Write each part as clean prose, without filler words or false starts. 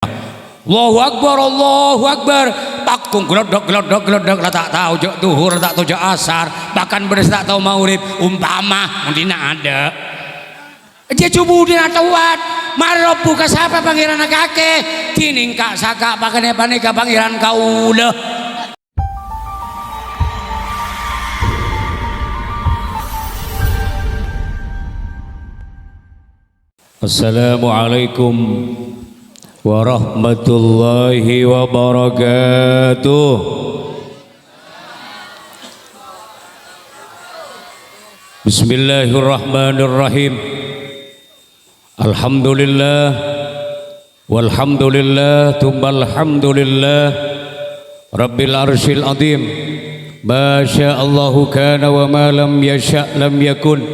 Allahu Akbar, Allahu Akbar. Paktung glodok tak tahu jok duhur, tak tahu jok asar, bahkan beres tak tahu maurib. Umpama mungkin ada dia cubu dina tawat marop buka sapa pangeran kakek tining kak saka pakane panika pangeran kaula. Assalamualaikum warahmatullahi wabarakatuh. Bismillahirrahmanirrahim. Alhamdulillah walhamdulillah tumbal hamdulillah Rabbil arsyil azim. Ma sya'allahu kana wa ma lam yasha' lam yakun.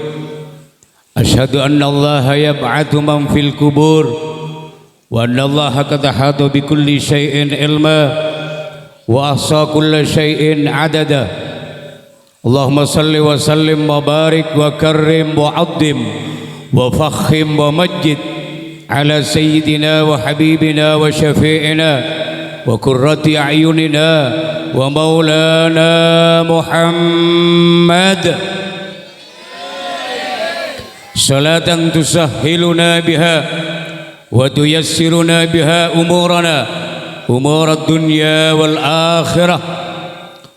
Asyhadu anna Allaha yab'atsu man fil kubur wa anna Allaha qad ahata bi kulli syai'in ilma wa ahsa kulli syai'in adada. Allahumma salli wa sallim wa barik wa karrim wa addim wa fakhim wa majid ala sayyidina wa habibina wa syafi'ina wa qurrati a'yunina wa maulana Muhammad. Salatan tusahhiluna biha wa tuyassiruna biha umurana umurad dunya wal akhirah.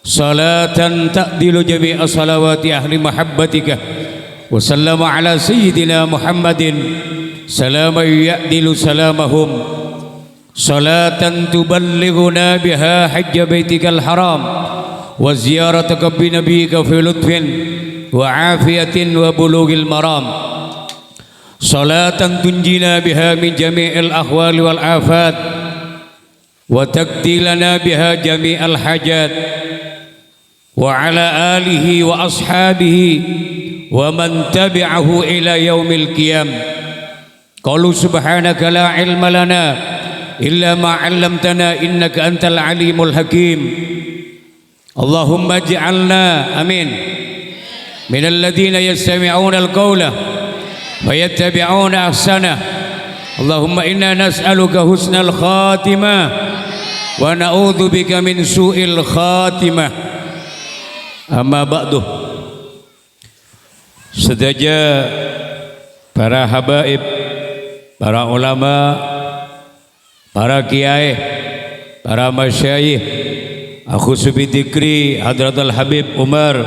Salatan ta'dilu jami'a salawati ahli mahabbatika wa sallama ala sayyidina Muhammadin salaman ya'dilu salamahum. Salatan tuballighuna biha hajja baitikal haram wa ziyarataka bi nabiyyika fi lutfin wa afiyatin wa bulughil maram. Salatan tunjina biha min jami'il ahwali wal afat wa taqdilana biha jami'al hajat wa ala alihi wa ashabihi wa man tabi'ahu ila yaumil qiyam. Qalu subhanaka la ilma lana illa ma 'allamtana innaka antal alimul hakim. Allahumma ij'alna amin minal ladzina yastami'una al-qawla fayattabi'una ahsana. Allahumma inna nas'aluka husnal khatimah wa na'udzu bika min su'il khatimah. Amma ba'du. Sedaja para habaib, para ulama, para kiai, para masyayikh, aku subidikri Hadratul Habib Umar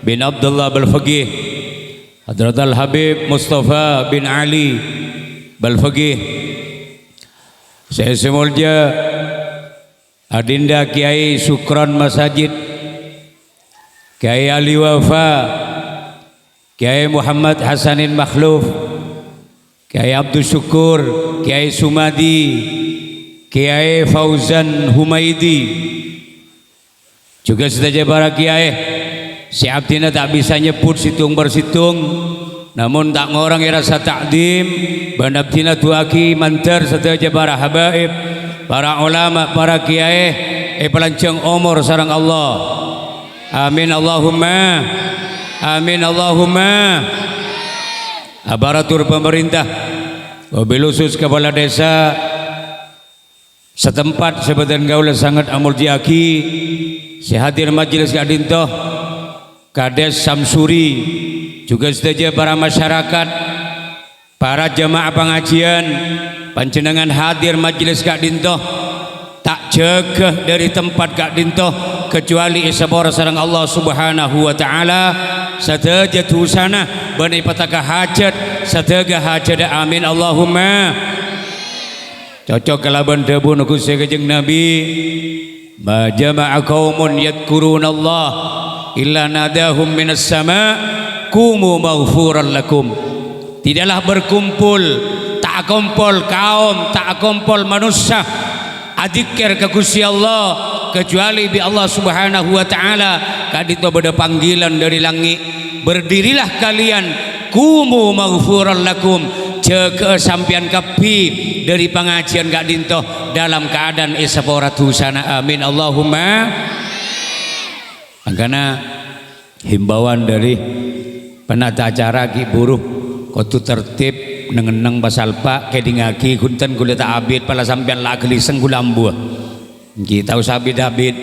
bin Abdullah Balfaqih, Hadratul Habib Mustafa bin Ali Balfaqih, saya semulja Adinda Kiai Sukron Masajid, Kiai Ali Wafa, Kiai Muhammad Hasanin Makhluf, Kiai Abdul Syukur, Kiai Sumadi, Kiai Fauzan Humaidi, juga saja para kiai. Si Abdina tak bisa nyebut situng bersitung, namun tak ngorang rasa takdim. Bandabdina tuaki mantar saja para habaib, para ulama, para kiai, pelancong umur sarang Allah. Amin Allahumma, amin Allahumma. Aparatur pemerintah, wabil khusus kepala desa setempat sebadan gaul sangat amul jiaki, sehadir majelis kadintoh, Kades Samsuri, juga saja para masyarakat, para jamaah pengajian, panjenengan hadir majelis kadintoh, tak jaga dari tempat kadintoh kecuali isabora sareng Allah Subhanahu wa taala. Sadaja tusana bani pataka hajat sadaga hajat amin Allahumma. Cocok kalaban debu nuku sekejeng Nabi, ma jama'a qaumun yadhkuruna Allah illa nadahum minas sama kumu maghfuran lakum. Tidaklah berkumpul, tak kumpul kaum, tak kumpul manusia adzikir ke Gusti Allah kecuali bi Allah Subhanahu wa taala kadito beda panggilan dari langit, berdirilah kalian kumu maghfuran lakum, jaga sampian kapi dari pengajian gak dintoh dalam keadaan isapora tusana amin Allahumma. Karena himbauan dari penata acara Ki Buruh kudu tertib nengeneng pasal pak kedingaki kunten kula tak abid pala sampean la geliseng kula ambuh kita usah abid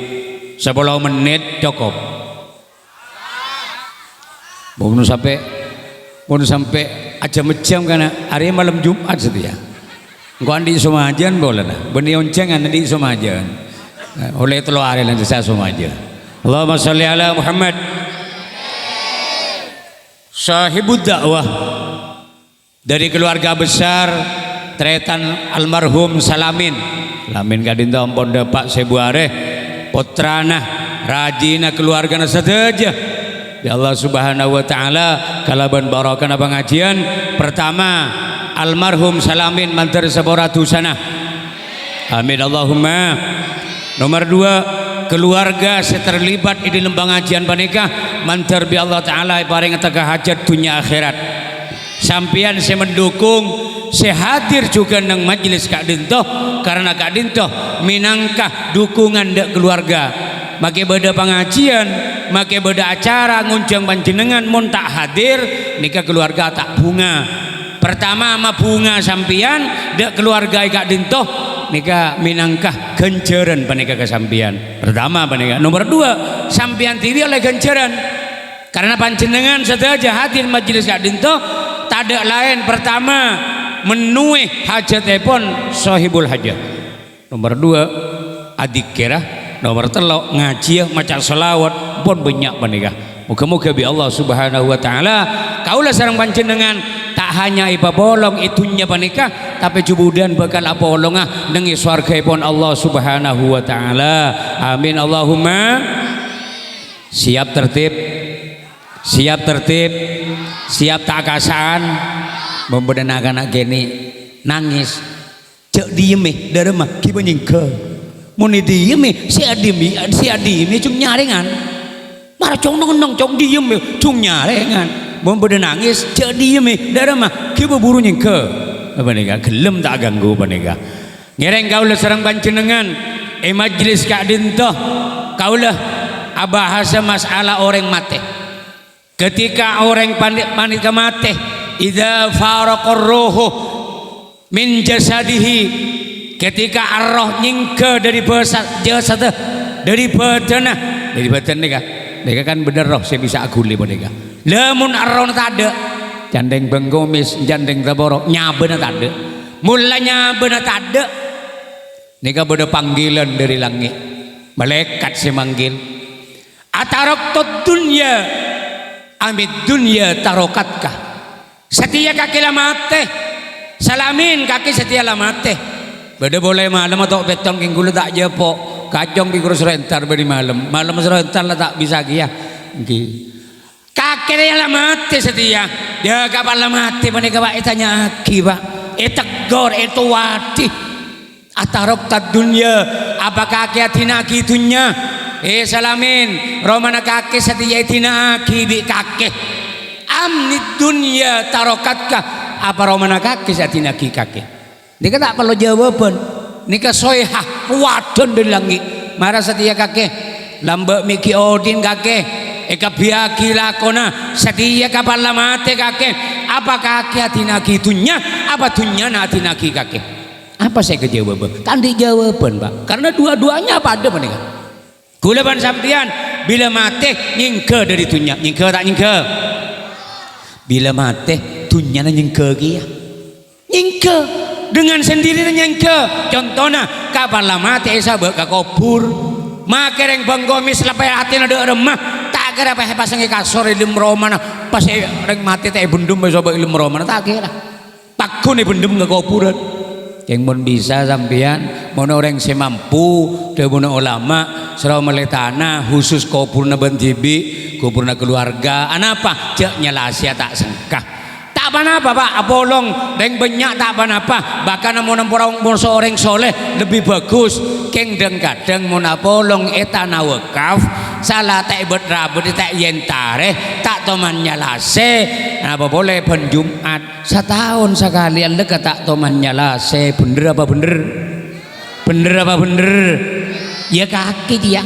10 menit cukup mau sampai aja macam karena hari malam Jumat setia engkau andi somajan boleh lah benih onceng andi somajan oleh telo hari nanti saya somajan Allahumma sholli ala Muhammad sahibud dakwah dari keluarga besar Tretan almarhum Salamin kadinta ampun Pak Sebuare putrana rajina keluargana sateja ya Allah subhanahu wa ta'ala kalaban barakana pengajian pertama almarhum Salamin mantar saboratusana amin Allahumma. Nomor 2 keluarga seterlibat di dalam pengajian panika mantar bi Allah ta'ala paring tegah hajat dunia akhirat sampian saya mendukung saya hadir juga nang majelis Kak Dinto karena Kak Dinto minangkah dukungan dek keluarga make beda pengajian make beda acara nguncang panjenengan mun tak hadir nikah keluarga tak bunga pertama sama bunga sampian dek keluarga Kak Dinto nikah minangkah genceran panika kesampian pertama panika nomor 2 sampian TV oleh genceran karena panjenengan saja hadir majelis Kak Dinto tak ada lain pertama menuih hajatipun sahibul hajat nomor 2 adik kira nomor 3 ngaji maca selawat pun banyak panika muga-muga bi Allah subhanahu wa ta'ala kaulah sareng panjenengan tak hanya ipa bolong itunya panika tapi jubudan bakal apa bolongah nengi swargaipun Allah subhanahu wa ta'ala amin Allahumma. Siap tertib siap tak kasaan membedenakan anak gini nangis cek diem darema kiba nyingke muni diem si adimi cung nyaringan marah cong nong cong diem cung nyaringan membeda nangis cek diem darema kiba buru nyingke apa nih gelem tak ganggu apa nih ngereng kaulah sareng panjenengan majelis Kak Dinto kaulah abahasa masalah orang mati ketika orang panika mati idza faraqar ruhu min jasadihi ketika arroh nyingke dari jasad dari badan nika kan bener roh saya bisa aguli mereka lamun arroh tak ada jandeng benggomis jandeng taborok nyabena tak ada mula nyabena tak ada nika beda panggilan dari langit malaikat semanggil ataroktot dunya amit dunya tarokatkah setia kaki lamate Salamin kaki setia lamate beda boleh malam atau betong kinggulu tak jepo kacong di kurus rentar beri malam serentar lah tak bisa kia kaki dia lamate setia dia kapal lamate mereka pak tanya aki pak tegor itu wati atarok tad dunia apakah kaki atina kitunya Salamin romana kaki setia atina aki bi kaki amnid dunia tarokatkah apa romana kaki satina kaki nika tak perlu jawaban nika soihah wadon dari langit marah setia kaki lambak miki odin kaki eka biaki lakona setia kapal lamate kaki apa kaki atina kitunya apa dunya atina kaki apa saya kejawaban tandi jawaban pak karena dua-duanya apa ada menika gulaban sampian bila mati nyingke dari dunya nyingke tak nyingke bila mati dunyana nyengke kia nyengke dengan sendirinya nyengke contohnya kapan lah mati sabak ke kubur makereng banggomis lepai hati ada remah tak kira apa pasangi kasor ilmu romana pas reng mati tak bendum sabak ilmu romana tak kira pakun bendum ke kuburan yang mun bisa sampean mau orang semampu dia mau ulama serau meletana khusus kuburna bantibi kuburna keluarga anapa cek nyalasia tak sengkah tak apa-apa pak apolong deng banyak tak apa-apa bahkan mau orang seorang soleh lebih bagus keng deng kadang mau apolong etana wakaf salah tak ibet rabut tak yentare tak toman nyalase apa boleh pen Jumat setahun sekali anda tak toman nyalase bener apa bener ya kaki dia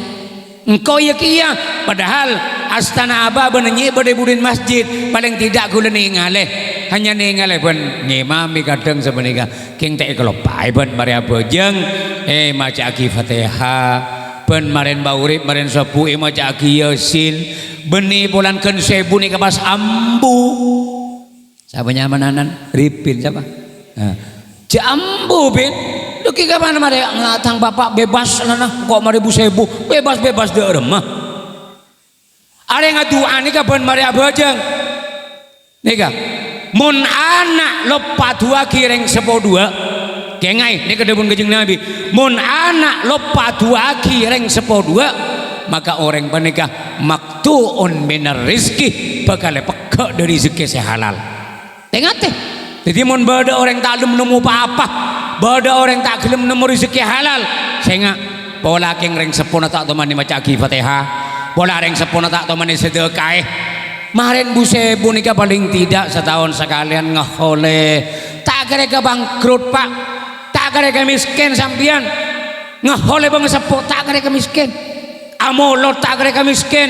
engkau ya kia padahal astana abah benenyi bade budin masjid paling tidak gula nih ngaleh hanya ningali ben ngimami kadang semenika king teh kalau pae ben mari abojeng maca aki Fatihah ben maren baurip maren sepuh maca aki Yasin benih bulankeun 1000 nih ka pas ambu siapa nyamanan Ripin siapa Jambu bin duki ka mana mari ngatang bapak bebas nah kok mari 1000 bebas deu remah are ngaduan nih ka ben mari abojeng nika mun anak lopat dua kireng sepodua kengai nika debun kejeng Nabi mun anak lopat dua kireng sepodua maka orang menikah maktuun minar rizki bakal peka dari rezeki sehalal tengah teh jadi mun bada orang tak gelem nemu apa-apa bada orang tak gelem nemu rezeki halal sehingga pola keng reng sepona tak temani maca Fatihah pola reng sepona tak temani sedekah Marin 1000 nikah paling tidak setahun sekalian ngehole tak kira bangkrut pak tak kira miskin sampian ngehole bang sepo tak kira miskin amolot tak kira miskin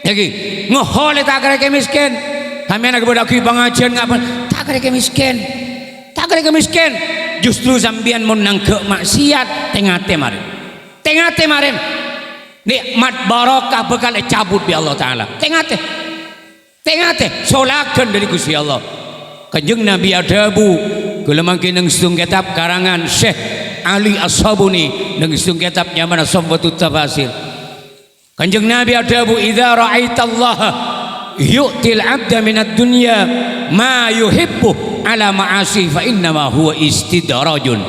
lagi ngehole tak kira miskin kami anak berdaki pengajian ngapa tak kira miskin justru sampian menang ke maksiat tengah temarin nikmat barokah bakal cabut bi Allah Ta'ala tengah solakan dari Gusti Allah kanjeng Nabi adabu kula mangke nang sung kitab karangan Syekh Ali As-Sabuni nang sung kitab nyamana Sombatut Tafasir kanjeng Nabi adabu idza ra'aitallaha yu'til 'abda minad dunya ma yuhibbu ala ma'asi fa inna ma huwa istidrajun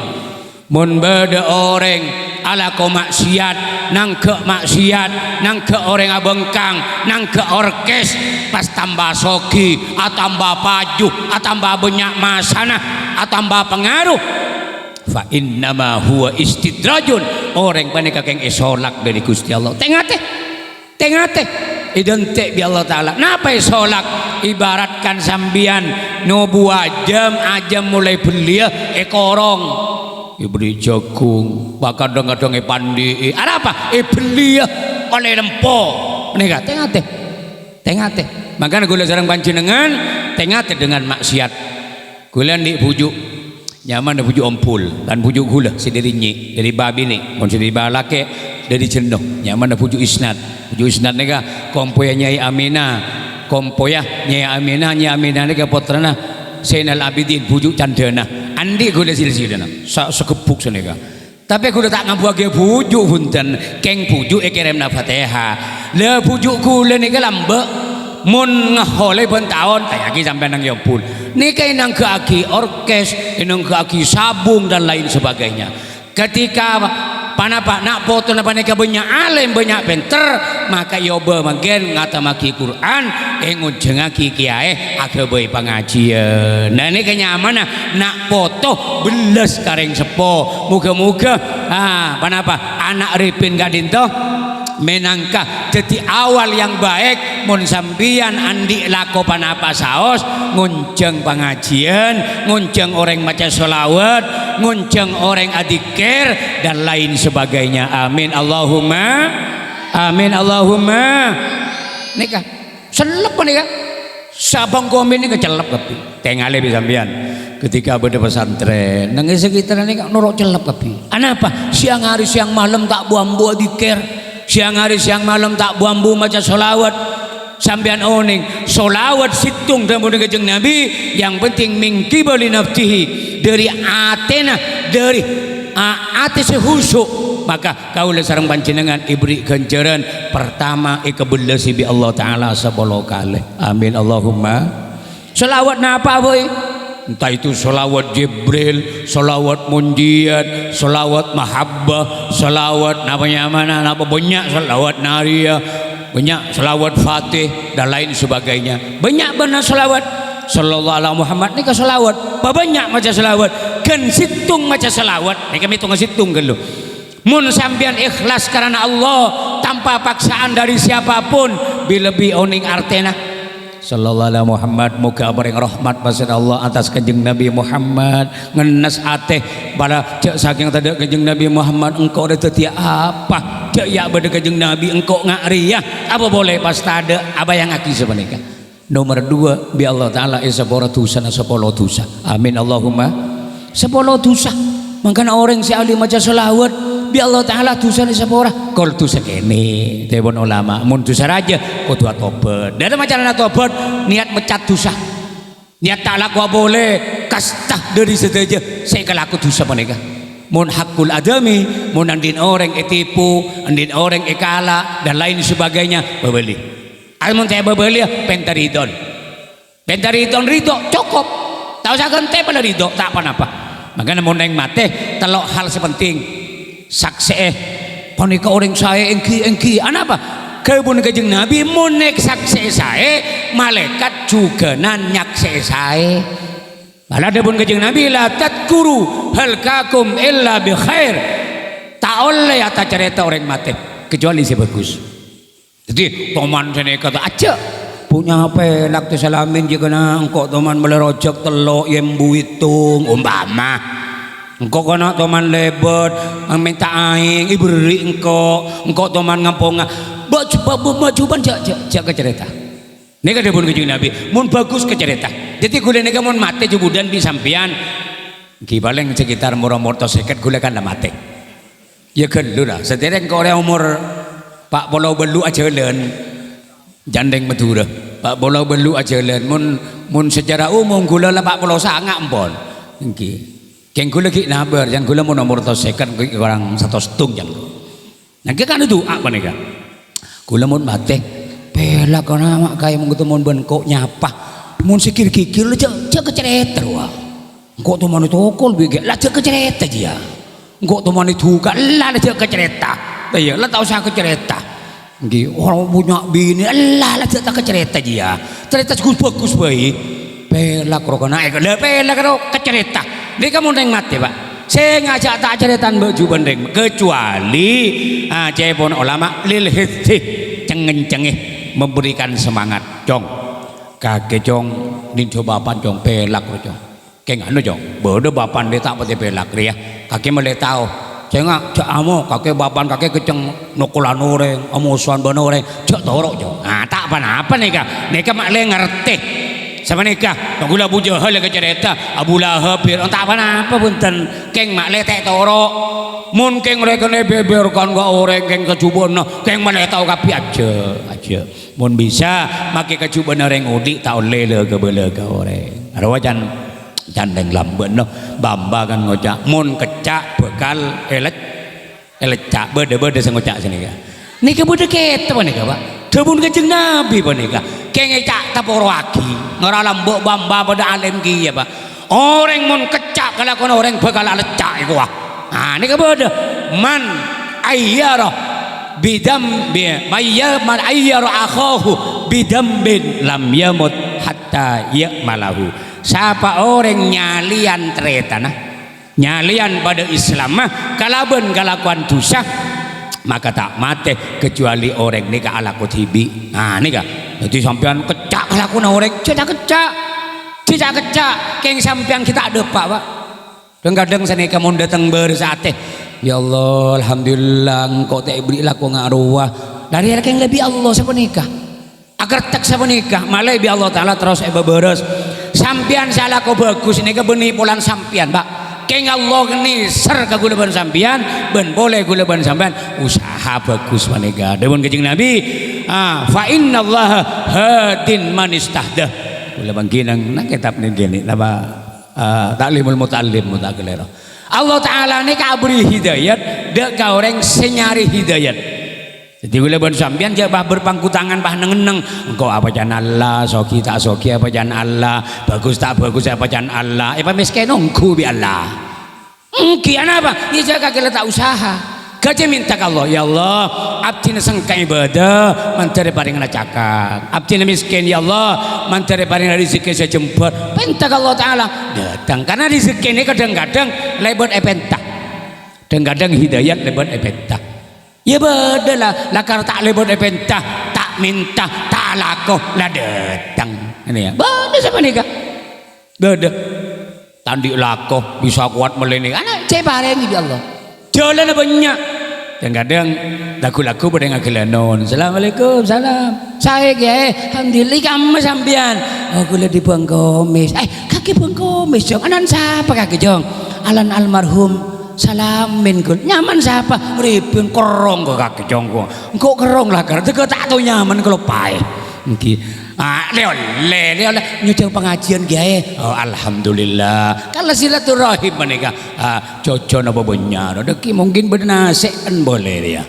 mun bada orang ala ko maksiat nang ke orang abengkang nang ke orkes pas tambah sogi tambah paju tambah banyak masana tambah pengaruh fa innama huwa istidrajun orang panika keng isolak dari Gusti Allah tengah teh identik bi Allah Ta'ala napa isolak ibaratkan sambian no 2 jam aja mulai belia korong ibri jagung kadang-kadang pandi ada apa belia oleh lempo menikah tengah teh makanya gula sareng panjenengan tengah teh dengan maksiat gula di bujuk nyaman di bujuk ompul dan bujuk gula si dari nyi dari babi nih mun si dari balake dari jenuh nyaman di bujuk isnad nika kompoya Nyai Aminah Nyai Aminah nika putrana Zainal Abidin bujuk candana andi gula silsilana sekepuk senega tapi gula tak ngabuage bujuk punten keng bujuk kiremna Fatihah le bujuk gula nika lambek mun ngahole ben taon tayaki sampai nang yompul nika nang keaki orkes nang keaki sabung dan lain sebagainya ketika panapa nak foto napa nika banyak alim banyak pinter maka yoba magen ngatamaki Quran ngujengaki kiai agabei pengajian nah ini kenyamanan nak foto beles kareng sepo muga-muga panapa anak Ripin gadinto menangkah jadi awal yang baik mun sambian andi lako panapa saos ngunceng pengajian ngunceng orang maca sholawat ngunceng orang adikir dan lain sebagainya amin Allahumma nikah selep nikah sabang komen ini kecelep tapi tengale bisa sambian ketika beda pesantren nang sekitar nikah norok celep tapi apa siang hari siang malam tak buang-buang adikir siang hari siang malam tak buambu maca solawat sambian oning solawat situng dan mudah kejeng Nabi yang penting mingki bali nafsihi dari atena dari ati sehusuk maka kaula sareng panjenengan ibri ganjaran pertama ikebelesi bi Allah Ta'ala 10 kali amin Allahumma solawat napa boy entah itu solawat Jibril, solawat munjiat, solawat mahabbah, solawat namanya mana, apa banyak solawat naria, banyak solawat fatih dan lain sebagainya. Banyak benar solawat. Sallallahu alaihi Muhammad ni ke solawat. Banyak macam solawat. Kan situng macam solawat. Ni kami tunggu situng kan lu. Mun sambian ikhlas karena Allah tanpa paksaan dari siapapun, lebih oning artena. Sallallahu alaihi Muhammad muka bareng rahmat pasir Allah atas kanjeng Nabi Muhammad ngenes ateh pada cek saking tadi kanjeng Nabi Muhammad engkau ada tetia apa cek ya pada kanjeng Nabi engkau ngak riah apa boleh pas tada apa yang aki sebenarnya Nomor 2 bi Allah taala sepuluh dosa na 10 dosa. Amin Allahumma 10 dosa. Makanya orang si ahli maca selawat bi Allah taala dosa ni 10. Kol dosa kene tebon ulama mun dosa raja kudu tobat. Dan macam tobat niat mecat dosa. Niat tak laku boleh kastah dari sedaja saya kelaku dosa menika. Mun hakul adami, mun andin orang etipu, andin orang ekala dan lain sebagainya bebeli. Amun saya bebeli pentaridon. Pentaridon ridho cukup. Tahu saken teh pada ridho tak apa-apa. Makanya mun neng mate telok hal sepenting. Saksi panika orang saya engki apa? Kebun kajeng Nabi mun nek saksi saya malaikat juga nanyak saya. Malah dapun kajeng Nabi la tadkuru hal kakum illa bi khair. Tak oleh ata cerita orang mati kecuali si bagus. Jadi toman sini kata aja punya apa lak tu salamin jika na engkau toman melerojak telok yembu hitung umpama engkau kena toman lebet minta aing iberi engkau toman ngampong bajuban jak cerita. Nika dapun kajeng Nabi mun bagus ke cerita. Jadi gula nika mun mate jubudan di sampian ki paling sekitar murah-murah seket gula kan mate. Ya gelu lah. Sedereng kau orang umur Pak Pulau Belu aja len jandeng Madura. Pak Pulau Belu aja len mun secara umum gula lah Pak Pulau Sanga ampun. Niki. Keng gula ki nabar yang gula mun umur seket orang 1 setung jang. Nah kan itu apa nika? Gula mun mate pela kana mak kaya mun ketemu bengkok nyapa. Mun sikir kikir cek kecereta wah. Engkau tu mana tokol bege lah cek kecereta dia. Engkau tu mana tuka lah cek kecereta. Iya lah tahu saya kecereta. Nggih orang punya bini lah cek kecereta dia. Cerita bagus baik. Pela krokona pela karo kecereta. Dia kamu neng mati Pak. Saya ngajak tak ceritaan baju bendeng kecuali cepon ulama lil hiti cengeng-cengeh memberikan semangat cong kakek cong ninjo bapan cong pelak cong keng anu cong bodoh bapan dia tak pati pelak ria kakek mulai tahu cengak cak amo kakek bapan kakek keceng nukulan oreng amusuan ban oreng cak torok cong tak apa-apa nih kak mak le ngerti sama nikah gula Abu Jahal ke cerita Abu Lahab tak apa-apa punten keng mak le tek torok mun keng rekene beberkan gak orang keng kecubon keng mana tahu kapi aja mun bisa make kecubon orang udik tak oleh le ke bela ke orang ada wajan jandeng lamben no bamba kan ngocak mun kecak bekal elecak bede sengocak sini ka nika bede kete nika Pak debun kejeng Nabi nika keng ecak taporo aki ngora lambok bamba pada alim ki ya Pak orang mun kecak kalau kono orang bekal elecak iku wah ini kepada man ayyara bidam man ayyara akhahu bidambin lam yamut hatta yakmalahu. Siapa orang nyalian tretana nyalian pada Islam mah kalaban kalakuan dosa maka tak mati kecuali orang nika ala kutibi. Nika jadi sampean kecak kalakuan orang kecak keng sampean kita ada Pak kadang sana kamu datang bersate ya Allah alhamdulillah engkau tak beri laku ngaruah dari yang lebih Allah siapa nikah agar tak siapa nikah malah bi Allah taala terus beberes sampian salah kau bagus ini benih pulang sampian Pak keng Allah ini ser ke gula ban sampian ben boleh gula ban sampian usaha bagus menikah dewan kejeng Nabi fa inna Allah hadin man istahdah gula ban kinang nak kitab ni gini apa taklimul muta'allim mutakelero Allah Ta'ala ini kabri hidayat dek ka orang senyari hidayat jadi gula ban sampian jabah berpangku tangan bah neng engkau apa jan Allah soki tak soki apa jan Allah bagus tak bagus apa jan Allah apa miskin nungku bi Allah mungkin apa ya jaga kita tak usaha gaji minta ke Allah ya Allah abdi sengka ibadah mantare paring cakak abdi miskin ya Allah mantare paring rezeki saya jemput minta ke Allah Ta'ala datang karena rezeki ini kadang-kadang lebat epentah kadang-kadang hidayat lebat epentah ya betul lah karena tak lebat epentah tak minta tak laku lah datang ini ya betul siapa nikah betul tandi laku bisa kuat melini anak ceparing ya Allah jalan banyak kadang lagu-lagu pada ngagelanon. Assalamualaikum, salam. Saya Kiai, alhamdulillah kamu sampean. Oh, kula di Bang Komis. Kaki Bang Komis, Jong. Anan siapa kaki Jong? Alan almarhum salamin kul. Nyaman siapa? Ribun kerong kok kaki Jong kok. Engko kerong lah karena teko tak tau nyaman kalau pae. Nggih. Leo nyuceng pengajian Kiai. Oh, alhamdulillah. Kalau silaturahim menika jojo napa benyar. Deki mungkin benasean boleh dia.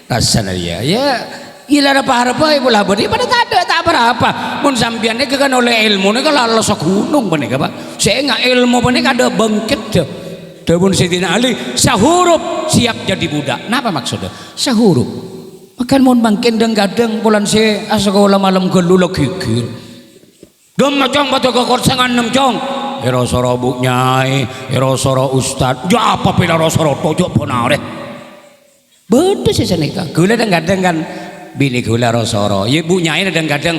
Rasana dia. Ya ila apa-apa ibu labur pada tak berapa. Mun sampeyan nek kan oleh ilmu nek kalau sok gunung menika Pak. Saya enggak ilmu menika ada bangkit deh. Dawuh Sayyidina Ali, sahuruf siap jadi budak. Napa maksudnya? Sahuruf. Makan mun bangkin deng gadeng bulan se sekolah malam geluluk gigir. Dom macam batu kokor sangan 6 cong. Ero soro bu nyai, ero soro ustad. Ya apa pila ero soro tojo ponare. Betul sih senika. Gula deng gadeng kan bini gula ero soro. Ye bu nyai deng gadeng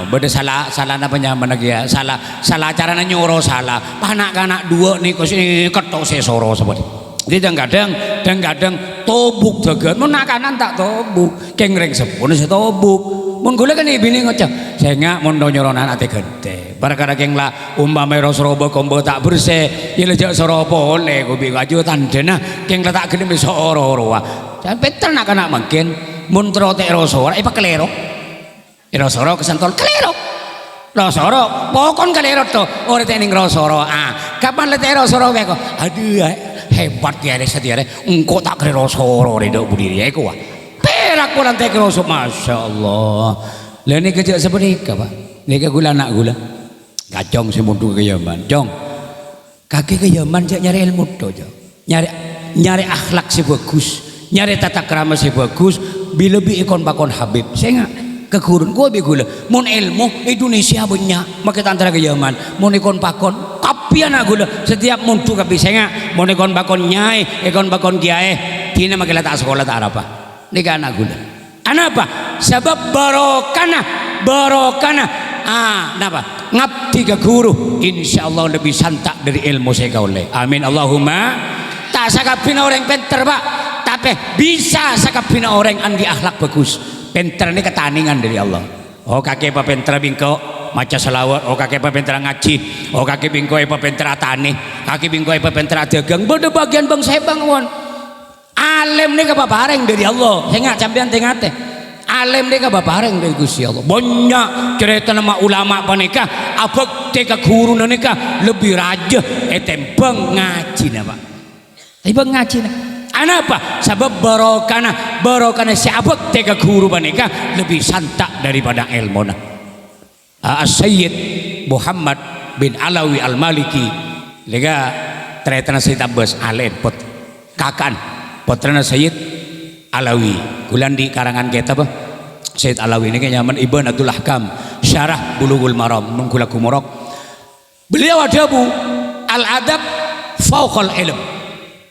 beda salah napa nyaman lagi ya. Salah caranya nyoro salah. Panak-kanak dua nih sini ketok se soro seperti. Jadi kadang tobuk jagat mun nakanan tak tobuk kengreng sepun se tobuk mun kula kan ibine ngocok saya nggak mun nyoronan ate gede perkara keng lah umpame Rasulullah kombo tak bersih ya lejak soropo oleh kubi kaju tandena keng tak gede iso ora jan petel nak anak makin mun trote Rasulullah ipa kelero Rasulullah kesantol kelero Rasulullah pokon kelero to ora tening Rasulullah kapan lete Rasulullah kok aduh hebat ya setiare engkau tak kira soro redok budiri ya iku perak pulang tak kira soro masya Allah lah ini kejak seperti apa ini gula anak gula kacong si mundu ke Yaman cong kaki ke Yaman nyari ilmu dojo nyari akhlak si bagus nyari tata krama si bagus lebih ikon bakon Habib saya nggak kekurun gua begula mun ilmu Indonesia banyak makai antara ke Yaman mun ikon pakon kapian gula setiap muntu kabisenya mun ikon bakon nyai ikon bakon kiai tina makai tak sekolah tak apa nika anak gula apa sebab barokana napa ngabdi ke guru insyaallah lebih santak dari ilmu saya kaule amin Allahumma tak sakapina orang pinter Pak tapi bisa sakapina orang andi akhlak bagus pinter ini ketaningan dari Allah. Oh kakek apa pinter bingko maca selawat. Oh kakek apa pinter ngaji. Oh kakek bingko apa pinter atane. Kakek bingko apa pinter dagang. Beda bagian bang saya bangun. Alim ini kebabareng dari Allah. Saya nggak campian tengate. Alim ini kebabareng dari Gusti Allah. Banyak cerita nama ulama panika. Abek teka guru nanika lebih raja. Tembang ngaji nama. Tembang ngaji nama. Kenapa? Sebab barokana siapa tega guru mereka lebih santak daripada ilmu. Sayyid Muhammad bin Alawi Al-Maliki lega teretana Sayyid Abbas Alen pot kakan putrana Sayyid Alawi kulan di karangan kita apa Sayyid Alawi ini nyaman Ibn Abdul Ahkam Syarah Bulughul Maram nungkula kumorok beliau ada bu al-adab fauqal ilm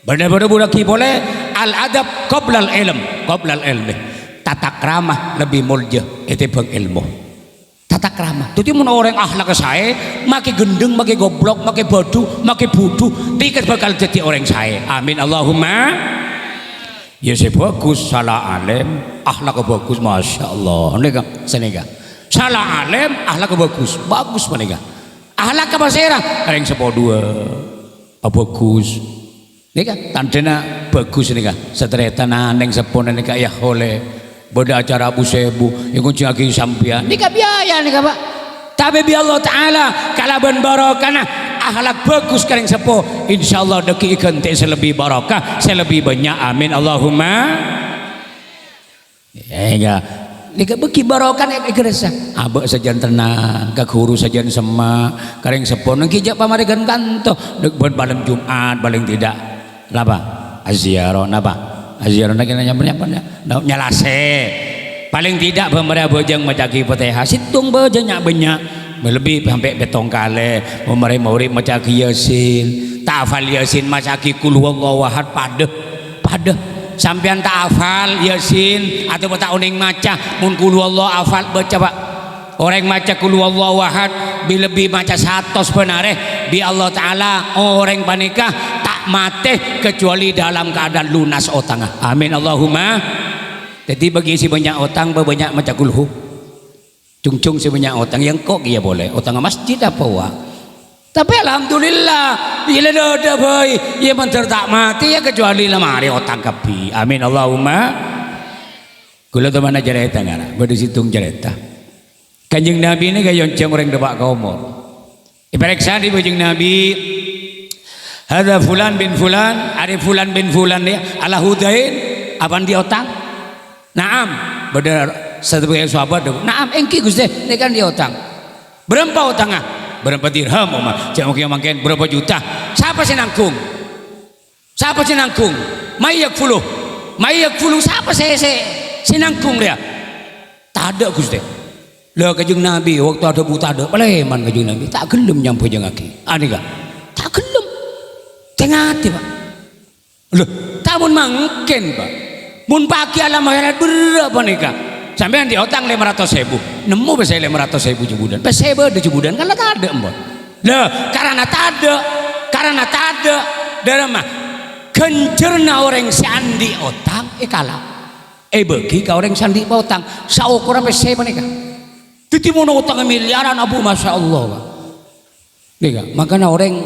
benar-benar budak boleh al-adab qoblal ilm tata krama lebih mulia itu bang ilmu tata krama jadi mun orang akhlak saya makai gendeng makai goblok makai bodoh makai buduh tiket bakal jadi orang saya amin Allahumma ya saya bagus salah alim akhlak bagus masya Allah nega senega salah alim akhlak bagus menega akhlak apa serah kering sepodua bagus nika tandena bagus nika setretana neng sepona nika ya oleh boda acara Abu Sebu yang kunci lagi sampian nika biaya nika Pak tapi bi Allah Ta'ala kalaban barokana akhlak bagus kering sepo insyaallah deki ikan teh selebih barokah selebih banyak amin Allahumma ya nika beki barokan ikresa abek sajan tenang ka guru sajan sema kering sepo nang kijak pamarigan kanto dek buat malam Jumat paling tidak napa aziarah napa aziarah nak nyapa nyalase paling tidak pemerintah bojang macaki Fatihah situng bojangnya banyak lebih sampai betong kale pemerintah murid macaki Yasin ta'afal Yasin macaki kul huwallahu ahad pada sampean ta'afal Yasin atau tak uning maca mun kul huwallahu afal baca Pak orang maca kul huwallahu ahad lebih maca 100 benare bi Allah Ta'ala orang panika mati kecuali dalam keadaan lunas utang. Amin Allahumma. Jadi bagi si banyak utang banyak macam kulhu. Cung si banyak utang yang kok dia boleh utang masjid apa wa. Tapi alhamdulillah bila ada boy ia mencer tak mati ya kecuali lemari utang kapi. Amin Allahumma. Kula teman aja cerita ngara, berdisitung cerita. Kanjeng Nabi ini kayak yonceng orang debak kaumur. Iperiksa di bujung Nabi. Ada fulan bin fulan, ada fulan bin fulan dia ala hudain, apaan dia utang? Naam, benar sebagai sahabat. Naam, engki Gusti, ini kan dia utang. Berapa utangnya? Berapa dirham, Umar? Jangan makin berapa juta? Siapa sih nangkung? Siapa sih nangkung? Mayak fuluh, siapa si nangkung dia? Tak ada Gusti. Lah Kanjeng Nabi waktu ada buta ada, peleman Kanjeng Nabi tak gelem nyampe jeung aki. Ane gak? Tak gelem. Tengah hati Pak. Loh, tak mun mangken Pak. Mun pagi alam akhirat berapa nikah? Sampean di utang 500.000. Nemu bisa 500.000 jebudan. Bisa ada jebudan kan tak ada mbon. Loh, karena tak ada. Dalam mah kencerna orang si andi utang kalah. Bagi ka orang sandi utang saukur apa saya nikah. Titimono utang miliaran abu masya Allah Pak. Nikah, makanya orang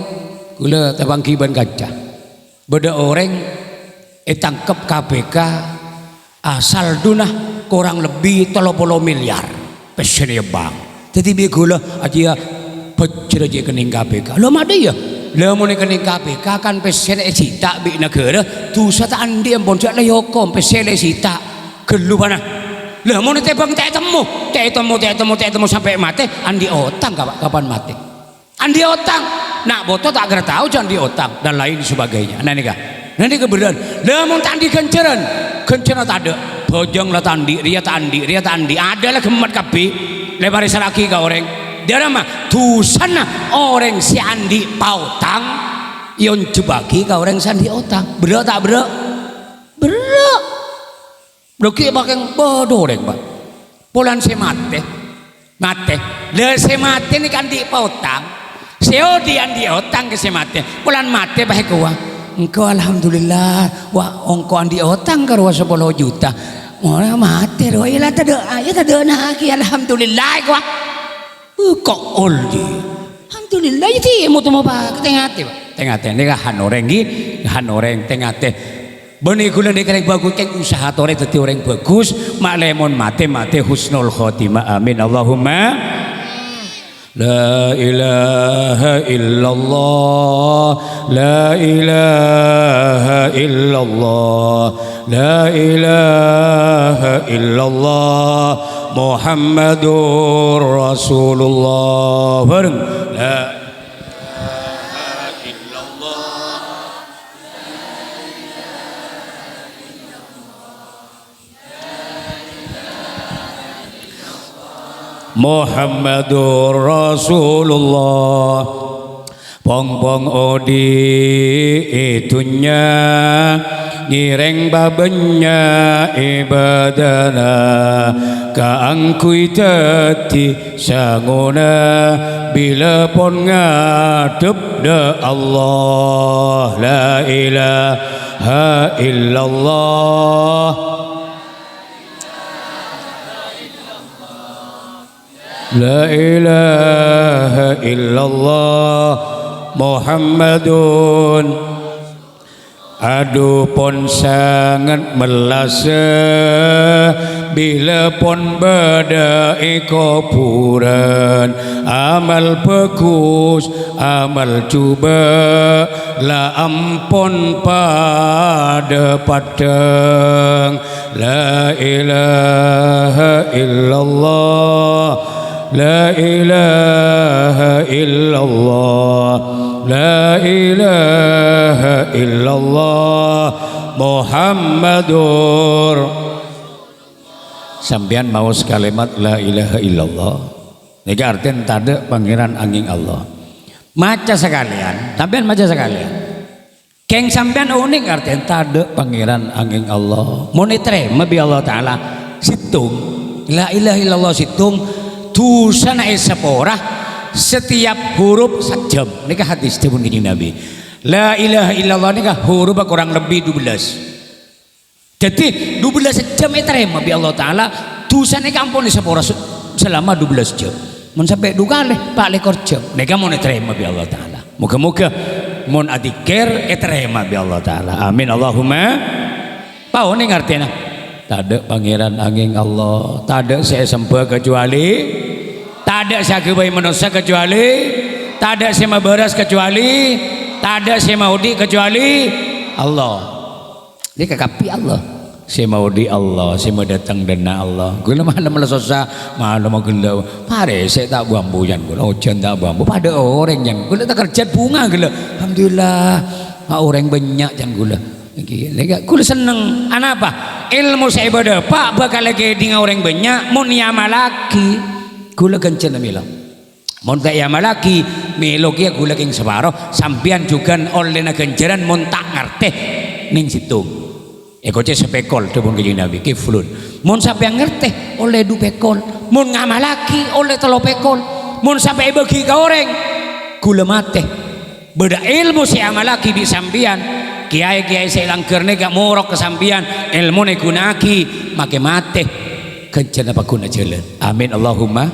gula tabangkiban gajah beda orang tangkap KPK asal dunah kurang lebih 30 miliar pesennya bang jadi dia gula aja pecah aja kening KPK lo ada ya lo mau kening KPK kan pesennya cita bi negara tuh sata andi yang boncak lah yokom pesennya cita gelu mana lo mau tebang temu sampai mati andi otang kapan mati andi otang. Nak boto tak kira tahu jangan diotang dan lain sebagainya. Nah nikah, nanti kebenaran. Namun tandi kenceran tak ada. Bojong lah tandi, ria tandi. Adalah gemat kapi. Lebar saraki ka orang. Dia nama tu sana orang si andi pautang, yon jebaki ka orang sandi otang. Berat tak berat? Berat. Doki bakeng bodoh orang Pak. Polan si mate. Le si mate ni kan di pautang. Seodian dia otang ke semate, bulan mate baik gua. Engkau alhamdulillah, wah engkau andi otang ke 10 juta. Orang mate doa, ya tak ada lagi alhamdulillah gua. Kok oldi, alhamdulillah itu mau tuh apa? Tengah ni kan orang tengah teh. Bani gula ni kereng bagus keng usaha tore teti orang bagus. Mak lemon mate husnul khotimah. Amin Allahumma. La ilaha illallah, la ilaha illallah, la ilaha illallah, Muhammadur Rasulullah. Bareng la ilaha illallah, Muhammadur Rasulullah. Pong odi itunya ngireng babenya ibadana kaangkui teti sanguna bila pon ngadep da Allah. La ilaha illallah, la ilaha illallah, Muhammadun. Aduh pon sangat melasa bila pon badai kuburan. Amal bagus, amal cuba la ampun pada padang. La ilaha illallah, la ilaha illallah, la ilaha illallah, Muhammadur. Sampean mau sekalimat la ilaha illallah ini artinya tanda pangeran angin Allah. Maca sekalian, sampean maca sekalian. Keng sampean unik artinya tanda pangeran angin Allah. Monitre mabi Allah Ta'ala situng la ilaha illallah situng tusana esaporah setiap huruf 1 jam. Ini hadis dipun Kanjeng Nabi. La ilaha illallah ini kah huruf kurang lebih 12. Jadi 12 jam itu terima bi Allah Ta'ala dosanya kampung sepura selama 12 jam. Mun sampai 2 kali 4 jam. Neka mau terima bi Allah Ta'ala. Moga-moga mun adikir terima bi Allah Ta'ala. Amin Allahumma. Tahu nih ngerti nah. Tak ada pangeran angin Allah, tak ada saya sembah kecuali, tak ada saya kebaik manusia kecuali, tak ada saya beras kecuali, tak ada saya maudi kecuali Allah. Dia kekapi Allah. Saya maudi Allah, saya mau datang dana Allah. Gula mana melesosa, mana mau gula. Pare saya tak bambu yang gula, ojan tak bambu. Pada orang yang gula tak kerja bunga gula. Alhamdulillah, orang banyak yang gula. Kula seneng anak apa ilmu saya ibadah pak bakal lagi dengan orang banyak mun yamalaki kula kencen milo mun tak yamalaki milo kia kula king separo sampian juga oleh na kenceran mun tak ngerti ning situ ekoce sepekol tebun kejeng Nabi kiflun mun sampean ngerti oleh 2 pekol mun ngamalaki oleh 3 pekol mun sampai bagi ke orang kula mate beda ilmu saya amalaki di sampian kiai-kiai saya langker gak morok kesampian ilmu ne gunaki make mate kencana apa guna jalan amin Allahumma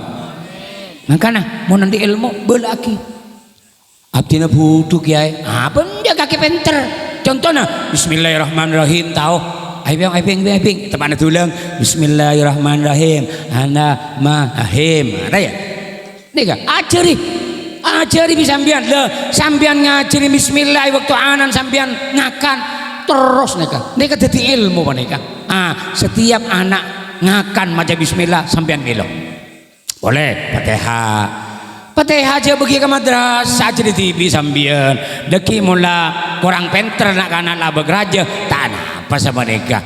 makanya mau nanti ilmu belaki abdina butuh kiai apa dia kaki penter contohnya bismillahirrahmanirrahim tahu aibing teman tulang bismillahirrahmanirrahim ana mahim ada ya ini gak ajari sampean le sampean ngajari bismillah waktu anan sampean ngakan terus neka dadi ilmu paneka setiap anak ngakan maca bismillah sampean melo boleh Fatihah aja pergi ke madrasah aja di TV sampean deki mula kurang penter nak kanan lah begraja tak apa sama neka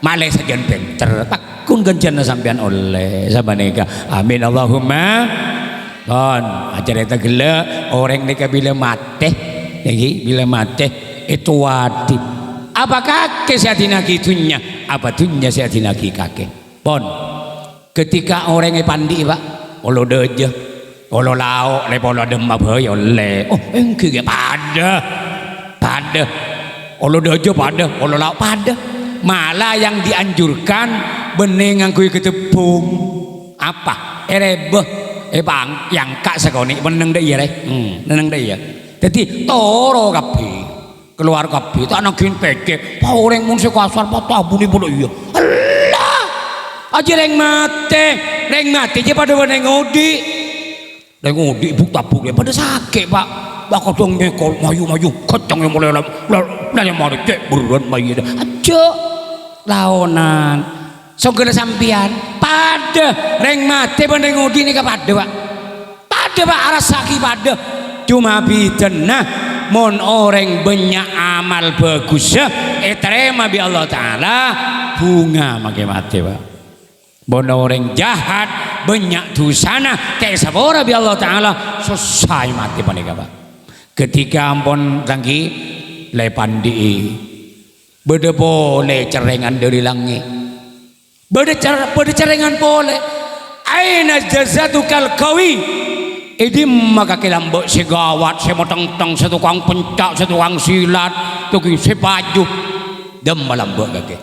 malai saja penter pakun kencana sampean oleh sama neka amin Allahumma. Kon acara itu gila orang mereka bila mati bila mati itu wajib apakah kesehatan gitunya apa tunya kesehatan kakek pon ketika orang yang pandi pak olo deje olo lauk le polo demam ya le oh engke ya pada olo deje pada olo lauk pada malah yang dianjurkan bening ngangkui ketepung apa erebeh bang yang kak sekoni meneng deh ya meneng deh ya jadi toro kapi keluar kapi itu anak kin peke orang mun sekasar patah buni bulu iya Allah aja reng mati aja pada reng ngodi ibu tabuk ya pada sakit pak bakal dong nyekol mayu kacang yang mulai nanya mau cek beruran bayi aja laonan sogel sampian pada reng mati pada ngudi ini pada pak arah saki pada cuma bidana mon orang banyak amal bagus terima bi Allah Ta'ala bunga makai mati pak mon orang jahat banyak dosana kayak sabora bi Allah Ta'ala selesai mati panika pak ketika ampun tangki lepandi beda boleh cerengan dari langit beda cerengan boleh aina jazatukal qawi ini maka kilambok segawat semotong-tong setukang pencak setukang silat tuki sepaju dem malambok kaki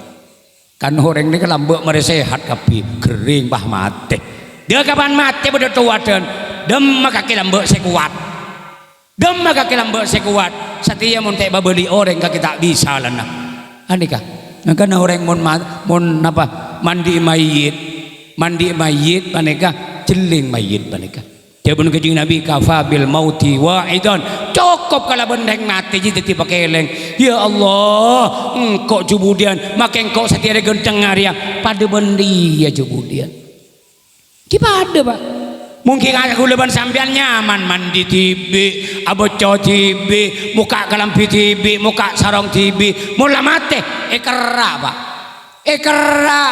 kan orang ini kilambok meresehat kapi kering bah mati dia kapan mati beda tua dan dem maka kilambok sekuat dem maka kilambok sekuat setia montek babeli orang kaki tak bisa lana anika karena orang mon apa mandi mayit paneka jeling mayit paneka dia pun kejing Nabi kafabil mauti wa'idon cukup kalau bendeng mati jadi pakai eleng ya Allah engkau jubudian maka engkau setiap genteng area pada bendi ya jubudian kita ada pak mungkin aku leban sampean nyaman mandi TV aboco TV muka kalampi TV muka sarong TV mula mati ekera pak ekera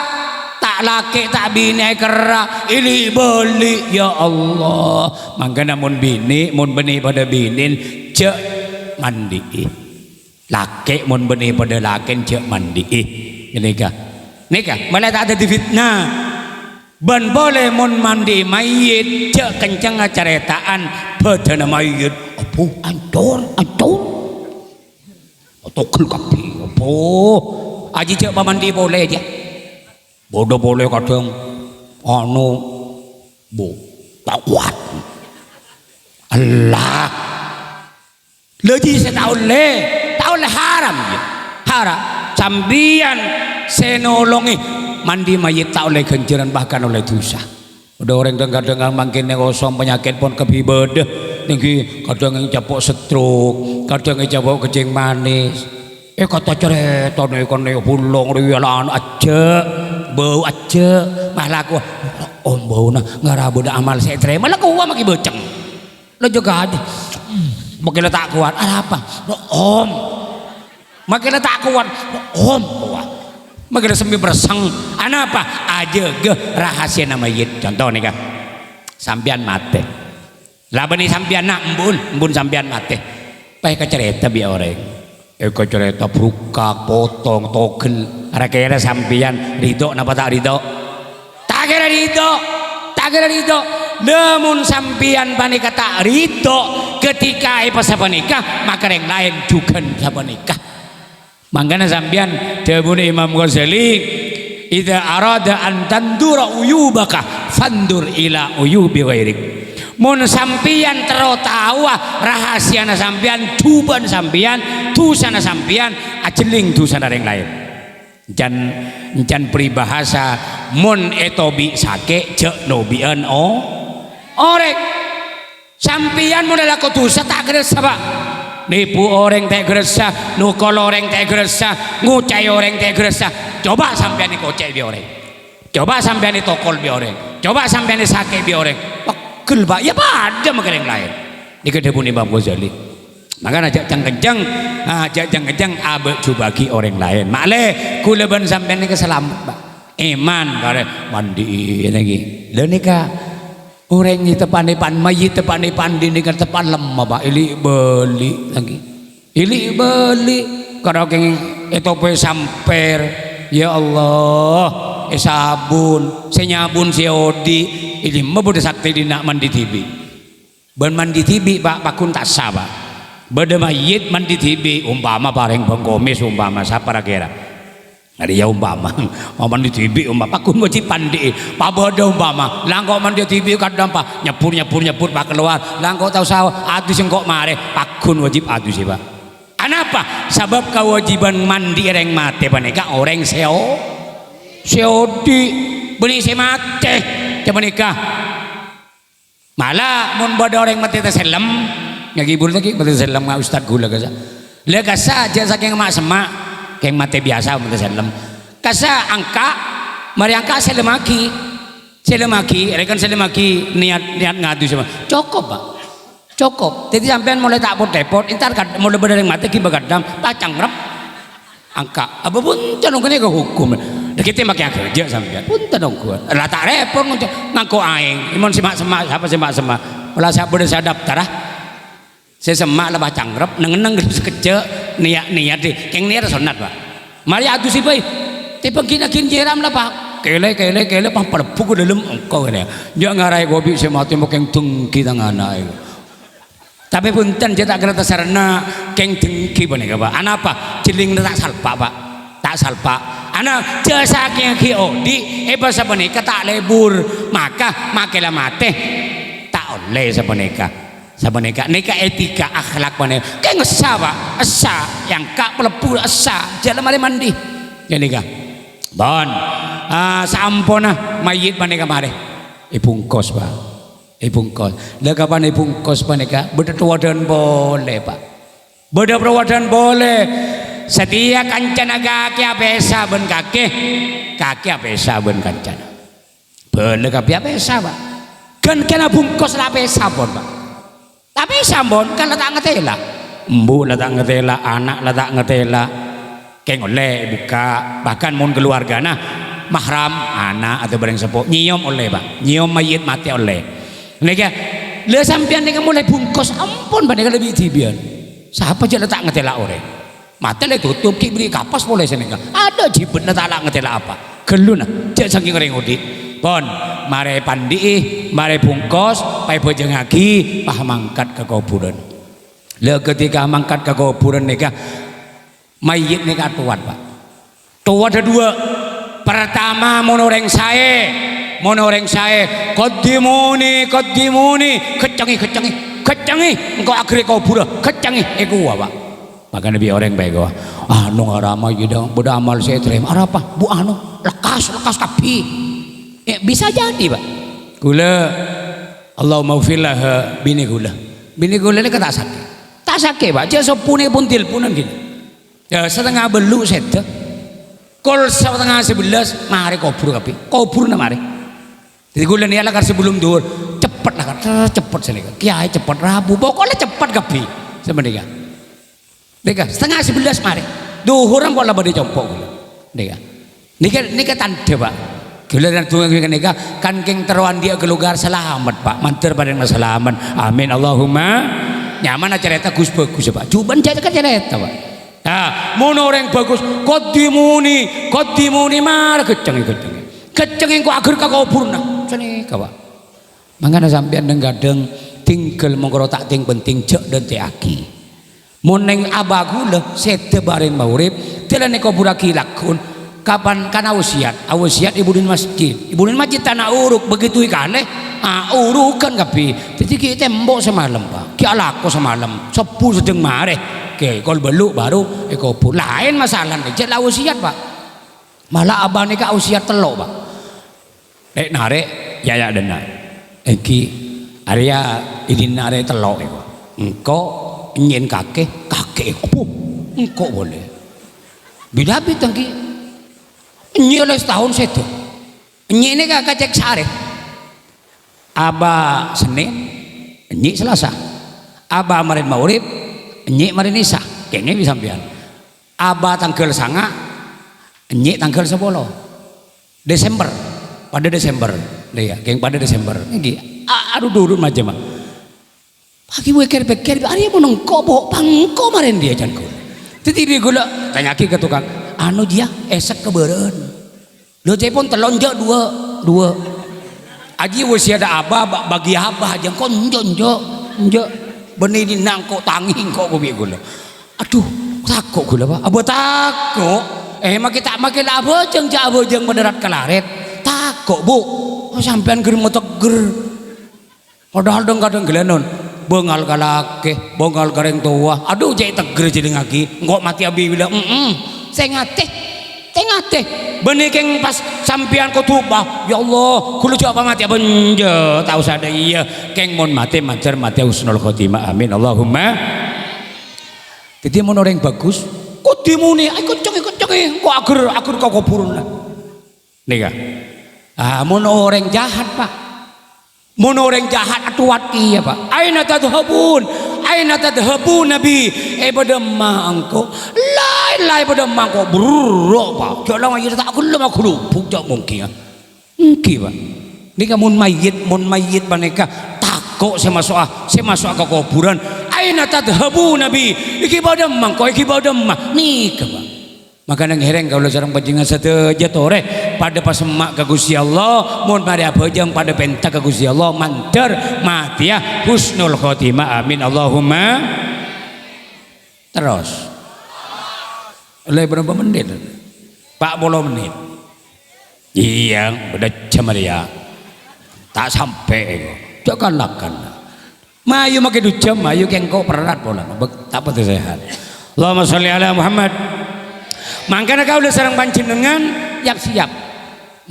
tak laki tak bini ekera ini beli ya Allah mangga namun bini mun beni pada binin cek mandi laki mun beni pada lakin cek mandi nikah malah tak ada di fitnah ban boleh mun mandi mayit cek kencang ceretaan badana mayit apu antor togel kabeh apa aji cek mandi boleh aja bodoh boleh kadang anu bu tak kuat Allah lagi saya tahu le haram ya haram sambian senolongi mandi mayit tak oleh genceran bahkan oleh dosa udah orang dengar-dengar makin kosong penyakit pun kebibedah tinggi kadang yang capok stroke kadang yang capok kencing manis kata cerita nih kan nih bulong rialan aja bau aja malah aku om bau nah ngarabu dah amal saya terima malah aku makin beceng lo juga ada makin tak kuat ada apa om makin tak kuat om makin semi bersang ana apa aja ge rahasia nama yit contoh nih kan sampian mate lah bani sampian nak embun sampian mate pakai kecerita biar orang kecerita buka potong togel kira sampian ridho napa tak ridho tak kira ridho namun sampian panika tak ridho ketika pas nikah maka yang lain juga sama nikah makanya sampian dawuh Imam Ghazali idza arada an tandura uyubaka fandur ila uyubi ghairik mun sampian tero tahu rahasiana sampian tuban sampian tusana sampian ajeling tusana yang lain jan peribahasa mun etobi sake cek nobian orek sampian mun laku dosa tak geresa pak nipu orang tak geresa nukol orang tak geresa ngucai orang tak geresa coba sampian ni kocai bi orang coba sampian ni tokol bi orang coba sampian ni sake bi orang pegel pak ya pada makan yang lain ni kedebun Imam Ghazali maka ajak kencang abek bagi orang lain makle kuleban sampean ni keselamat pak iman bare mandi lagi lha nika orang ni tepan mayit tepan di nika tepan lemah pak ili beli kalau keng etope samper ya Allah sabun senyabun siodi ini mah sakti di nak mandi tibi ban mandi tibi pak pakun tak sah pak beda mayit mandi tibi umpama bareng pengkomis umpama siapa kira ada ya umpama mandi tibi umpama pakun wajib pandi pak bodoh umpama langkau mandi tibi kadang pak nyepur pak keluar langkau tahu sawah adus yang kok mare pakun wajib adus sih pak kenapa sebab kewajiban mandi orang mati panika orang seodi beni se mati coba nikah malah mun bodoh orang mati terselam ngagibur lagi mati selam nggak ustad gula kasa le kasa aja saking emak semak kayak mati biasa mati selam kasa angka mari angka selemaki rekan selemaki niat ngadu sama cukup pak cukup jadi sampean mulai tak pot entar mulai bener yang mati kiba gadam pacang rep angka apa pun cenderungnya ke hukum kita makin kerja sampean pun cenderung lah tak repot ngangko aing imun semak apa semak malah saya boleh saya daftar saya semak lah bacang rep neng sekejap niat deh keng niat sunat pak mari adu sih boy tipe kina jeram lah pak kele pang perpuk dalam engkau ini dia ngarai gobi saya mati mau keng tungki tangan air tapi punten dia tak kena terserna keng tungki bani apa anak apa jeling tak salpa anak jasa keng kiodi pas sebenarnya tak lebur maka makelah mate tak oleh sebenarnya nikah etika akhlak mana kayak ngesah pak esa yang kak pelepur esa jalan mandi ya nikah bon sampona mayit mana kemari ibungkos pak ibungkos dah kapan ibungkos panika berdewadan boleh pak berdewadan boleh setia kancana kaki apesa ben kaki apesa ben kancana boleh kaki apesa pak kan kena bungkos lah apesa pun pak tapi sambon kan letak ngetela embu letak ngetela anak letak ngetela kayak oleh buka bahkan mun keluarga nah mahram anak atau bareng sepuh nyium oleh pak nyium mayit mati oleh nika le sampean nika mulai bungkus ampun banding lebih tibian siapa aja letak ngetela orang mata le tutup kibri kapas boleh senika ada jibet letak ngetela apa gelun cek saking orang udi pon mare pandi mare bungkos pai bojeng lagi pah mangkat ke kuburan le ketika mangkat ke kuburan nikah mayit nika tuat Pak. Tuat ada dua. Pertama monoreng saya qaddimuni kecengi engkau akhirnya kau pura kecengi iku Pak. Maka Nabi orang baik anu ngarama yidang beda amal saya terima apa bu anu lekas tapi bisa jadi Pak. Kula Allahumma ufillah bini kula ini tak sakit Pak dia sepune pun tilpunan gini ya setengah belu sete kol setengah 11 mari kubur na mari jadi kula ni ala sebelum dur cepet lah cepet selika kiai cepet rabu pokoknya cepet kapi semenika nika setengah 11 mari duhuran kok lah bade compok kula nika tanda Pak kula dan tunggu nika kan keng teruan dia keluar selamat Pak manter pada selamat amin Allahumma nyaman cerita Gus bagus Pak cuban cerita Pak nah mono orang bagus qaddimuni mar kecengi kok akhir kau purna cenika Pak mangana sampean gadeng tinggal mongkoro tak ting penting cek dan teaki moneng abagula sete bareng maurib telane kau buraki lakun kapan kana wasiat ibu din masjid tanah uruk begitu ikane urukan kapi jadi kita tembok semalam Pak ki alako semalam sepu sedeng mare ke kol beluk baru kubur lain masalah nih lah wasiat Pak malah abang nika wasiat telok Pak narek ya dena iki area ini narek telok engkau nyen kakek opo engkau boleh bidabi tangki nyele setahun setu nyene kakak cek sare aba Senin nyi Selasa aba marin maurib nyi marin Isa kene bisa sampean aba tanggal 9 nyi tanggal 10 Desember pada Desember ya geng pada Desember iki aduh durun macam pagi pikir ari mau nengko boh pangko marin dia janku jadi dia gula tanya ki ke tukang anu dia esek keberen lo pun telonjak dua aji wasi ada abah bagi abah aja kok njo benih di nangkok tanging kok gue gula aduh takut gula Pak abah takut makin abah jeng mendarat kelaret takut Bu sampean ger teger padahal dong kadang gelenon bengal kalake bengal gareng tua aduh jai teger jadi ngaki ngok mati abi bilang saya ngateh benih keng pas sampian kutubah ya Allah kulo coba mati benje tahu sada iya keng mon mati mancar mati husnul khotimah amin Allahumma jadi mon orang bagus kudimuni ikut cengi kok agur kau kupurun nika mon orang jahat Pak mon orang jahat atuat iya Pak aina tadhabun nabi pada mangko lai pada mangko bro Pak jangan aja tak gelem aku lupuk jak mungkin Pak nika mun mayit paneka takok saya masuk ke kuburan aina tadhabun nabi iki pada mangko nika Pak maka nang hereng kalau sareng panjenengan sateja tore pada pasemak ka Gusti Allah mun mari abajang pada pentak ka Gusti Allah manter matiah husnul khotimah amin Allahumma terus oleh berapa menit Pak 10 menit iya udah jam ya tak sampai jangan lakan mayu makin 2 jam mayu kengko perat pola tak betul sehat Allahumma sholli ala Muhammad makanya kau udah sareng panjenengan siap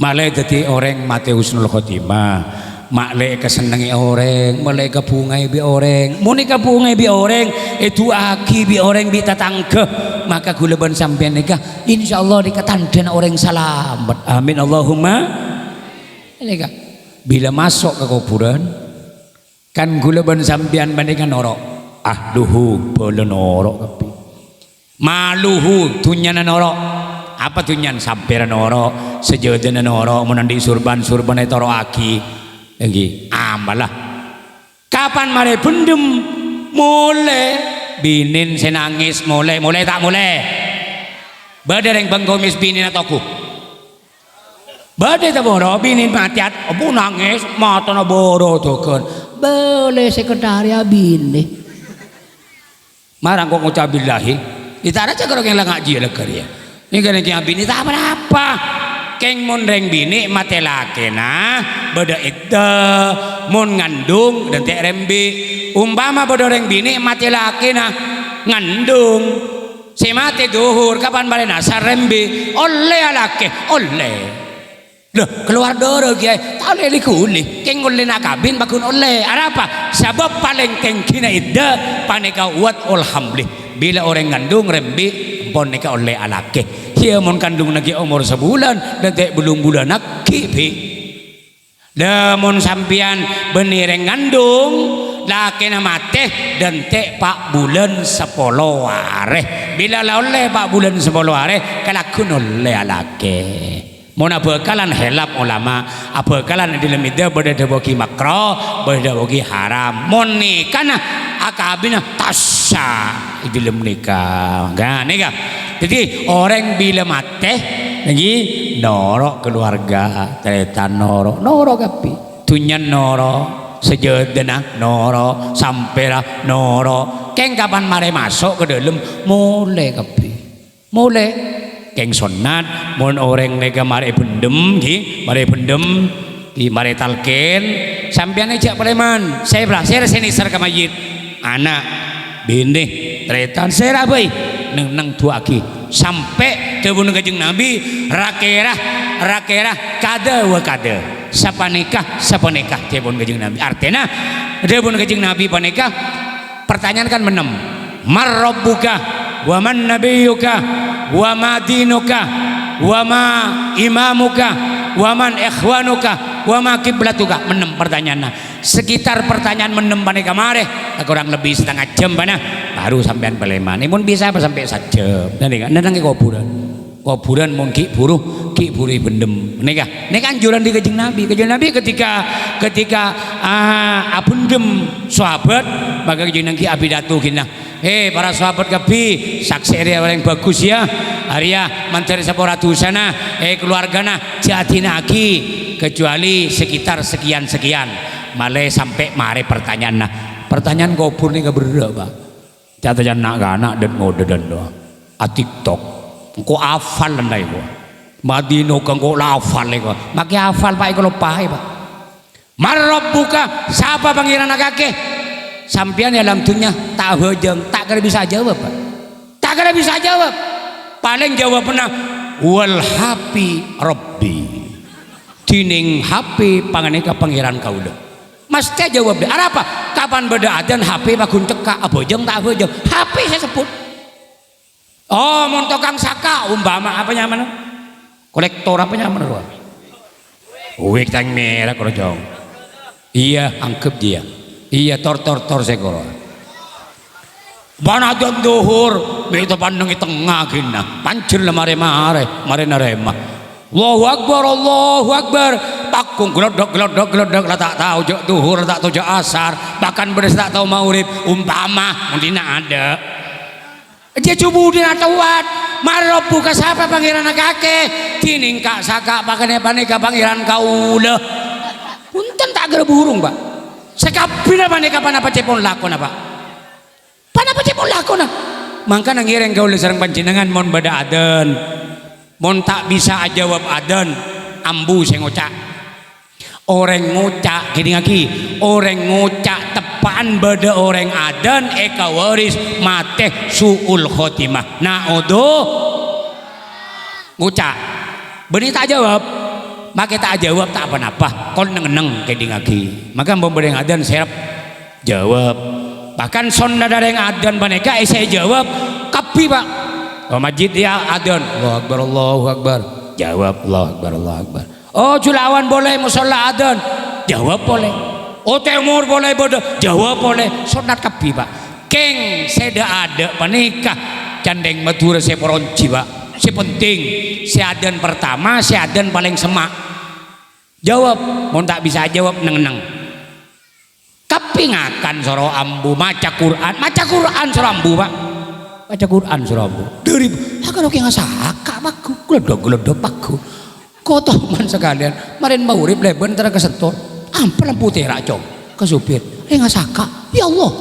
malah jadi orang mati husnul khotimah malah kesenangi orang malah kebungai bi orang muni kebungai bi orang itu aki bi orang bi tetangga maka gula ban sampean nikah insyaallah dikatanden orang selamat amin Allahumma nikah bila masuk ke kuburan kan gula ban sampean bandingkan norok duhu boleh norok tapi maluhu tunyanan norok apa tunyan samperan norok sejodana norok menandi surban itu toro aki lagi amalah kapan mare bendem mulai binin senangis mulai tak mulai badai yang bangkomis binin atauku badai tak boro binin matiat abu nangis mata na boro token boleh sekretaria bini marang kok ngucap billahi Ditara aja kalau yang ngaji lah kerja. Ini kan yang bini tak apa. Keng mon reng bini mate lakena beda itu mon ngandung dan tek rembi. Umpama beda reng bini mate lakena ngandung. Si mate duhur kapan balik nasar rembi oleh alake oleh. Loh keluar doro kiai tak oleh dikuli keng oleh nakabin bakun oleh ada apa sebab paling keng kina ida paneka uat alhamdulillah bila orang ngandung rembi pon neka oleh alake dia mon kandung lagi umur sebulan dan tak belum bulan nak kipi mon sampian benireng ngandung laki nama teh dan teh pak bulan 10 hari bila lah oleh pak bulan 10 hari kalakun oleh alake mon bekalan helap ulama bekalan di dalam itu berada bagi makro berada bagi haram mon nikah akabina tasya di dalam nikah kan nikah jadi orang bila mati lagi norok keluarga ternyata norok kapi tunyan norok sejedena norok sampailah norok keng kapan mare masuk ke dalam mulai kapi mulai keng sunat mon orang nega mare pendem ki mare pendem di mare talken sampean aja preman saya berhasil sini ser ke masjid anak bini tretan saya rabai neng tuaki sampai tebun kajeng nabi rakera kada wa kada sapa nikah tebun kajeng nabi artinya tebun kajeng nabi panikah pertanyaan kan menem marrabbuka wa man nabiyuka wa ma dinuka wa ma imamuka wa man ikhwanuka wa ma kiblatuka menem pertanyaan sekitar pertanyaan menem panika mare kurang lebih setengah jam bana baru sampean peleman mun bisa apa sampai 1 jam nanti kuburan mun ki buru bendem nikah anjuran di kajeng nabi ketika apundem sahabat maka kajeng nabi abidatu kina para sahabat kabi saksi area yang bagus ya Arya mencari sepora sana keluargana jatina aki kecuali sekitar sekian malah sampai mare pertanyaan kubur nih gak berapa catatan anak dan ngode dan doa TikTok engkau hafal landai gua Madino engkau hafal lagi maki hafal pak kalau pahai pak marrabbuka siapa pangeran kakek sampian dalam dunia tak hojeng tak kira bisa jawab pak tak kira bisa jawab paling jawab pernah wal hapi rabbi tining hapi panganeka pangeran kaulah mesti jawab deh apa kapan beda adzan HP bakun cekak abojeng tak abojeng HP saya sebut oh mon tukang saka umpama apa nyaman kolektor apa nyaman gua wik tang merah korojong iya angkep dia iya tor segoro bana adzan duhur begitu pandang di tengah gina pancir lemare narema Allahu akbar pakung gelodok tak tahu jok duhur tak tahu jok asar bahkan beres tak tahu maurib umpama mungkin ada dia cubu dina tawat marrabbuka siapa pangeran kakek tining kak saka pakane paneka pangeran kaula punten tak gara burung pak sekapina paneka panapa cepon lakon apa panapa cepon lakon mangka nangireng kaula sareng panjenengan mon bada aden mon tak bisa jawab aden ambu saya ngocak orang ngocak gini lagi orang ngocak tepaan beda orang adan eka waris mate suul khotimah na'udhu ngocak benih tak jawab maka tak jawab tak apa-apa kon neng gini lagi maka mau beda adan serap jawab bahkan sonda dari yang adan baneka saya jawab kapi pak masjid dia adzan Allahu akbar jawab Allahu akbar oh julawan boleh musola adzan jawab boleh oh temur boleh bodoh jawab boleh sunat kapi pak keng seda ada panikah candeng matur saya poronci pak si penting si adzan pertama si adzan paling semak jawab mau tak bisa jawab neng kapi ngakan soro ambu maca Quran soro ambu pak baca Quran surabu dari kalau kayak ngasaka paku geledok paku kotoman sekalian marin maurib leben tera kesentot ampel lampu terak cong ke supir ngasaka ya Allah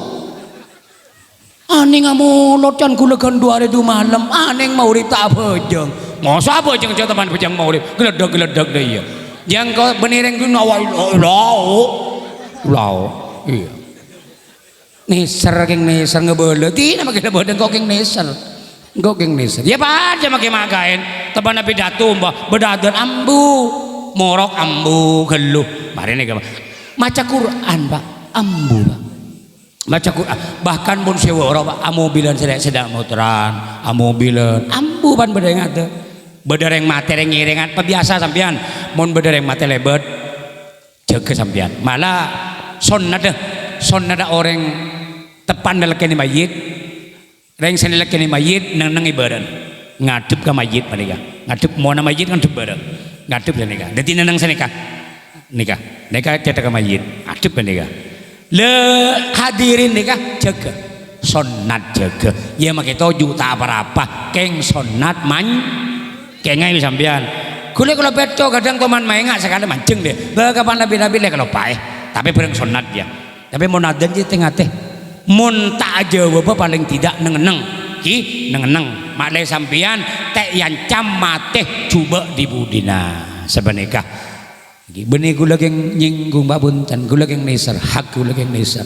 Aning amulot can kula kan 2 hari 2 malam aning maurip tak bejeng. Masa bejeng jo teman bejeng maurip geledak-geledak deh ya. Yang kau benireng tu nawai lau. Iya. Neser keng neser ngebelet ini makin badan kau keng neser. Kau keng neser. Ya pak aja makin makain. Teman nabi datu mbah bedadan ambu. Morok ambu geluh. Mari nih maca Quran pak ambu pak. Baca Quran bahkan pun seworo pak amobilan sedang motoran amobilan ambu pan bedengat tuh bedereng mate reng ngiringan pebiasa sampean mun bedereng mate lebet jaga sampean malah sonnada orang tepan nelekeni mayit reng senelekeni mayit nang ibaran ngadep ka mayit panika ngadep mau na mayit ngadep bareng ngadep panika dadi nang senika nikah cetak ka mayit ngadep panika le hadirin nikah jaga sunat jaga ya make toju tak apa-apa keng sunat kengai sampean kule kalau beto kadang teman main ngak sekali mancing deh kapan nabi le kalau paeh tapi bareng sunat ya tapi mau nadan je tengah teh mun tak jawab paling tidak nengeneng ki nengeneng mak le sampean tek yancam mate coba di budina sebenarnya benih gula geng nyinggung babuntan gula geng neser hak gula geng neser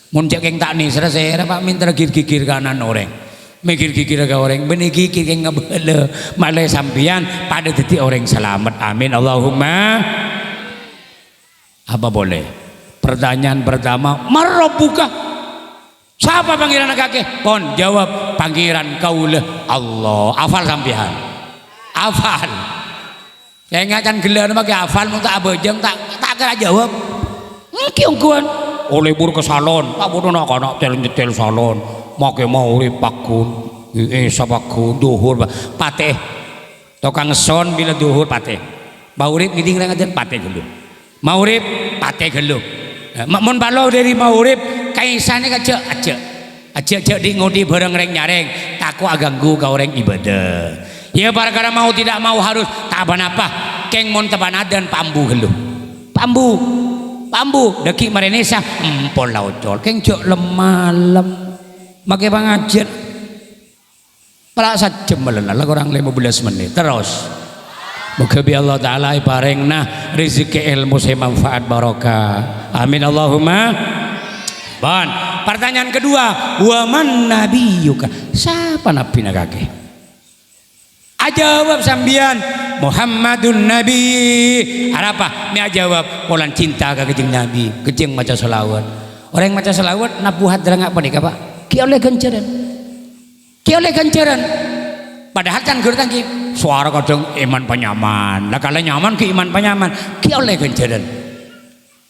muncak geng tak neser saya pak minta gigir kanan orang mikir gigir ke orang benih gigir geng ngebele malai sampian pada titik orang selamat amin Allahumma apa boleh pertanyaan pertama marrobuka siapa panggilan kakek pon jawab panggilan kaulah Allah hafal sampian hafal saya ngacan gelar pakai hafal mau tak abejeng tak kira jawab kiungkuan oleh bur ke salon tak bodoh nak anak tel salon make mau pakun sapakun duhur pateh tukang son bila duhur pateh maurip ngiding ngajan pateh gelu maurip pateh gelu mun balo dari maurip kaisane aja di ngudi bareng reng nyareng takut aganggu ka orang ibadah ya gara-gara mau tidak mau harus taban apa keng mon tabanadan pambu geluh pambu deki marenesa empol laucol keng jok lemalem make pangajian pala sajam melena kurang 15 menit terus muga bi Allah taala paringna rezeki ilmu saya manfaat barokah amin Allahumma ban pertanyaan kedua wa man nabiyuka siapa nabi nakake jawab sambian Muhammadun Nabi apa? Mia jawab polan cinta ke kejeng Nabi kejeng maca selawat orang maca selawat nabuhat derang apa nih pak ki oleh ganjaran padahal kan gertang ki suara kadang iman penyaman lah kalau nyaman ki iman penyaman ki oleh ganjaran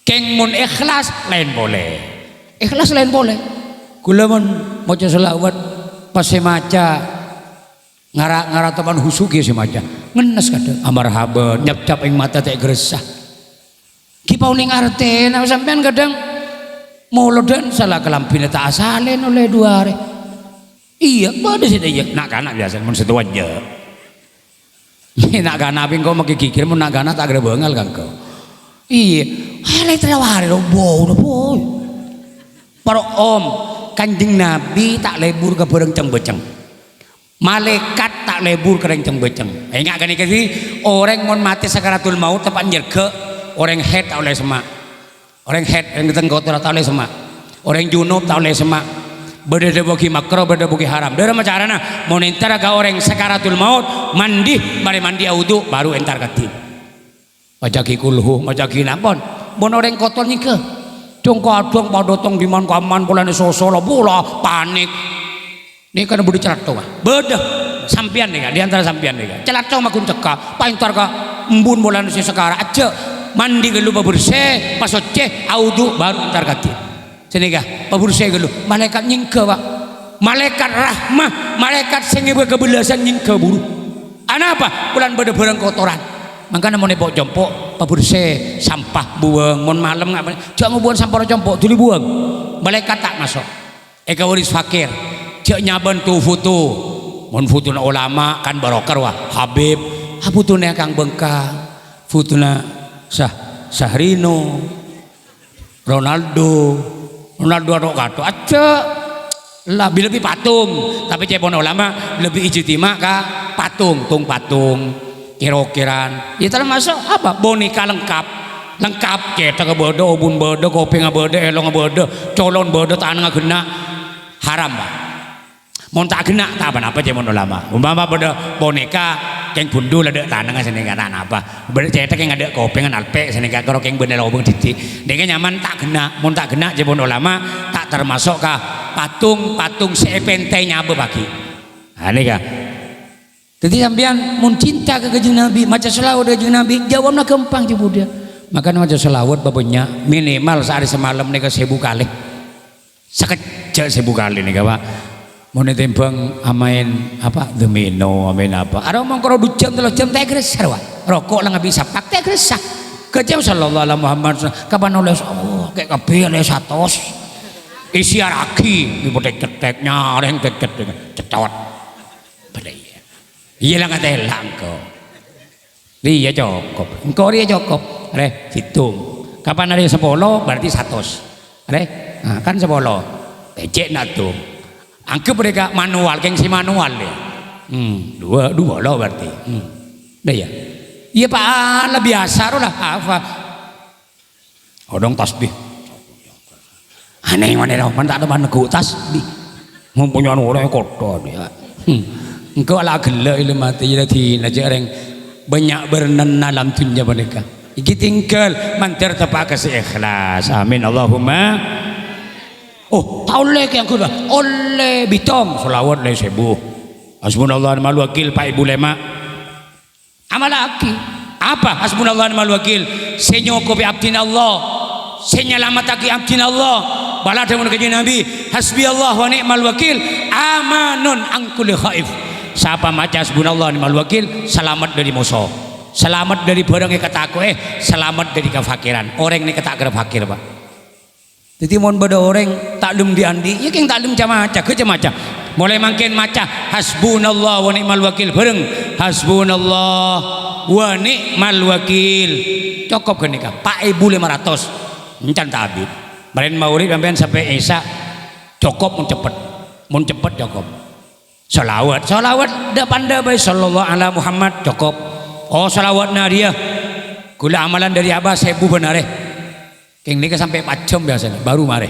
keng mun ikhlas lain boleh kula mun maca selawat pas maca ngara teman husuki si maca ngenes kadang amar haba nyap-cap ing mata tek gresah ki pauning artena sampean kadang maulodan salah kelampine tak asalen oleh 2 hari iya pada sih dia nak kana biasa mun setu aja nak kana ping kau make gigir mun nak kana tak gede bengal kan kau iya ale traware boy para om kanjeng Nabi tak lebur ke bareng ceng-beceng malaikat tak lebur kereng ceng-beceng ingat kan ini orang mau mati sakaratul maut tepat nyerge orang head tak oleh semak orang head yang ketengkotor tak oleh semak orang junub tak oleh semak beda bagi makro beda bagi haram dari macarana mau entar ke orang sakaratul maut mandi mandi audu baru entar kati majaki kulhu majaki napon bon orang kotor nyike cung kadang padotong di man kaman polane sosolo bola panik ini kan budi celat mah beda sampian nih di antara sampian nih celat mah kun cekak paintar ka embun bulan si sekarang aja mandi gelu bersih pas oceh audu baru antar kati sini kah bersih gelu malaikat nyingke pak malaikat rahmah malaikat sengibe kebelasan nyingke buru ana apa bulan beda barang kotoran makanya mau nepok jompok bersih sampah buang mon malam nggak jangan buang sampah jompok dulu buang malaikat tak masuk eka waris fakir cek nyaban tuh foto mon foto ulama kan barokah wah Habib foto kang bengkang foto Sahrino Ronaldo ada kato aja lebih patung, tapi cepon ulama lebih ijtima ka patung, tung patung, kira-kiraan. Ya termasuk apa? Boneka lengkap cetak beda, obun beda, kopeng beda, elong beda, colon beda, tanah gena haram Pak. Mun tak kena tak apa cepon ulama. Umpama beda boneka keng bundul ada tanah sini kata apa? Beda cetak yang ada kopengan alpe sini kata kalau keng bener obeng titik. Dia nyaman tak kena, mun tak kena cepon ulama tak termasuk kah patung sepentenya apa bagi. Ini kah? Jadi sampean mun cinta ke kanjeng Nabi, maca selawat ke kanjeng Nabi, jawabna gampang je budak. Makanya maca selawat babenya minimal sehari semalam nika 1000 kali. Sekejap 1000 kali nika Pak. Mun timbang amain apa domino, amain apa. Ada omong kalau 2 jam 3 jam tak gresah Pak. Rokok lah enggak bisa pak tak gresah. Kejam sallallahu alaihi Muhammad kapan oleh kayak kabeh oleh 100. Isi araki dipotek-cetek nyareng tek-tek cecot. Bedaya. Iya lah kata langko. Dia cukup. Engkau dia cukup. Re, hitung. Kapan ada 10 berarti 100. Re, nah, kan 10. Becek nak tuh. Anggap mereka manual, gengsi manual ya. Dua loh berarti. Dah ya. Iya Pak, lebih biasa lah apa. Odong tasbih. Aneh mana dah, mana tak ada mana ku tasbih. Mempunyai orang yang kotor dia. Engkau ala gila ilmu mati jadi najar yang banyak berenang dalam dunia mereka. Iki tinggal mantir tepak kasih ikhlas. Amin Allahumma. Oh, tak oleh yang kedua, oleh bitong selawat le 1000. Hasbunallah wa ni'mal wakil Pak Ibu Lema. Amal lagi. Apa hasbunallah wa ni'mal wakil? Senyoko bi abdin Allah. Senyalamat aki abdin Allah. Bala dengan kanjeng Nabi, hasbi Allah wa ni'mal wakil, amanun an kulli khaif. Siapa maca hasbunallah wa ni'mal wakil, selamat dari musuh. Selamat dari barang yang kata aku selamat dari kefakiran. Orang ini kata kira fakir Pak. Jadi mohon pada orang taklum diandi, ya keng taklum macam macam. Mulai makin maca hasbunallah wa ni'mal wakil bareng hasbunallah wa ni'mal wakil. Cukup kan nikah. Pak Ibu 500. Encan tabib. Maren maulid sampai Isya cukup mun cepet cukup. Salawat depan baik sallallahu alaihi Muhammad cukup. Oh salawatna dia. Gula amalan dari Abah 1000 benar Keng nika sampai 4 jam biasanya baru mare.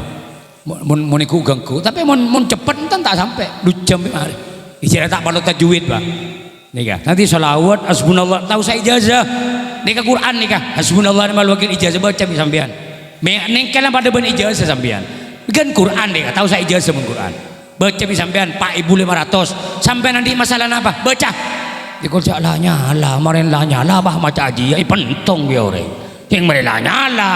Mun iku ganggu, tapi mun cepet entan tak sampai 2 jam mare. Ijazah tak perlu tajwid, Pak. Nika. Nanti salawat hasbunallah tahu saya ijazah. Nika Quran nika. Hasbunallah ni'mal wakil ijazah baca sampean. Ning kala pada ben ijazah sampean. Kan Quran nika, tahu saya ijazah mun Quran. Baca sampean Pak Ibu 500. Sampai nanti masalah apa? Baca. Dikerja lah nyala, maren lah nyala bah maca aji, pentong bi ore. Keng mare lah nyala.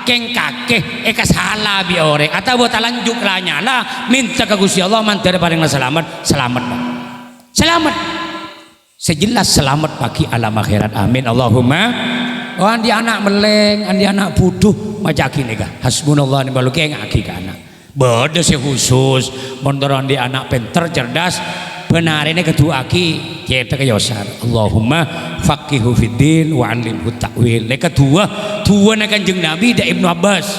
Keng kakek salah bi ore atau buat lanjut lah nyala minta ke Gusti Allah mantar paling selamat Pak. Selamat sejelas selamat pagi alam akhirat. Amin Allahumma. Oh andi anak meleng, andi anak buduh maca gini kah hasbunallah ni'mal wakil ngaki ka anak beda sih khusus mondor andi anak pinter cerdas benar ini kedua aki kita ke yosar Allahumma faqihu fiddin wa alimhu ta'wil. Ini kedua na Kanjeng Nabi da Ibnu Abbas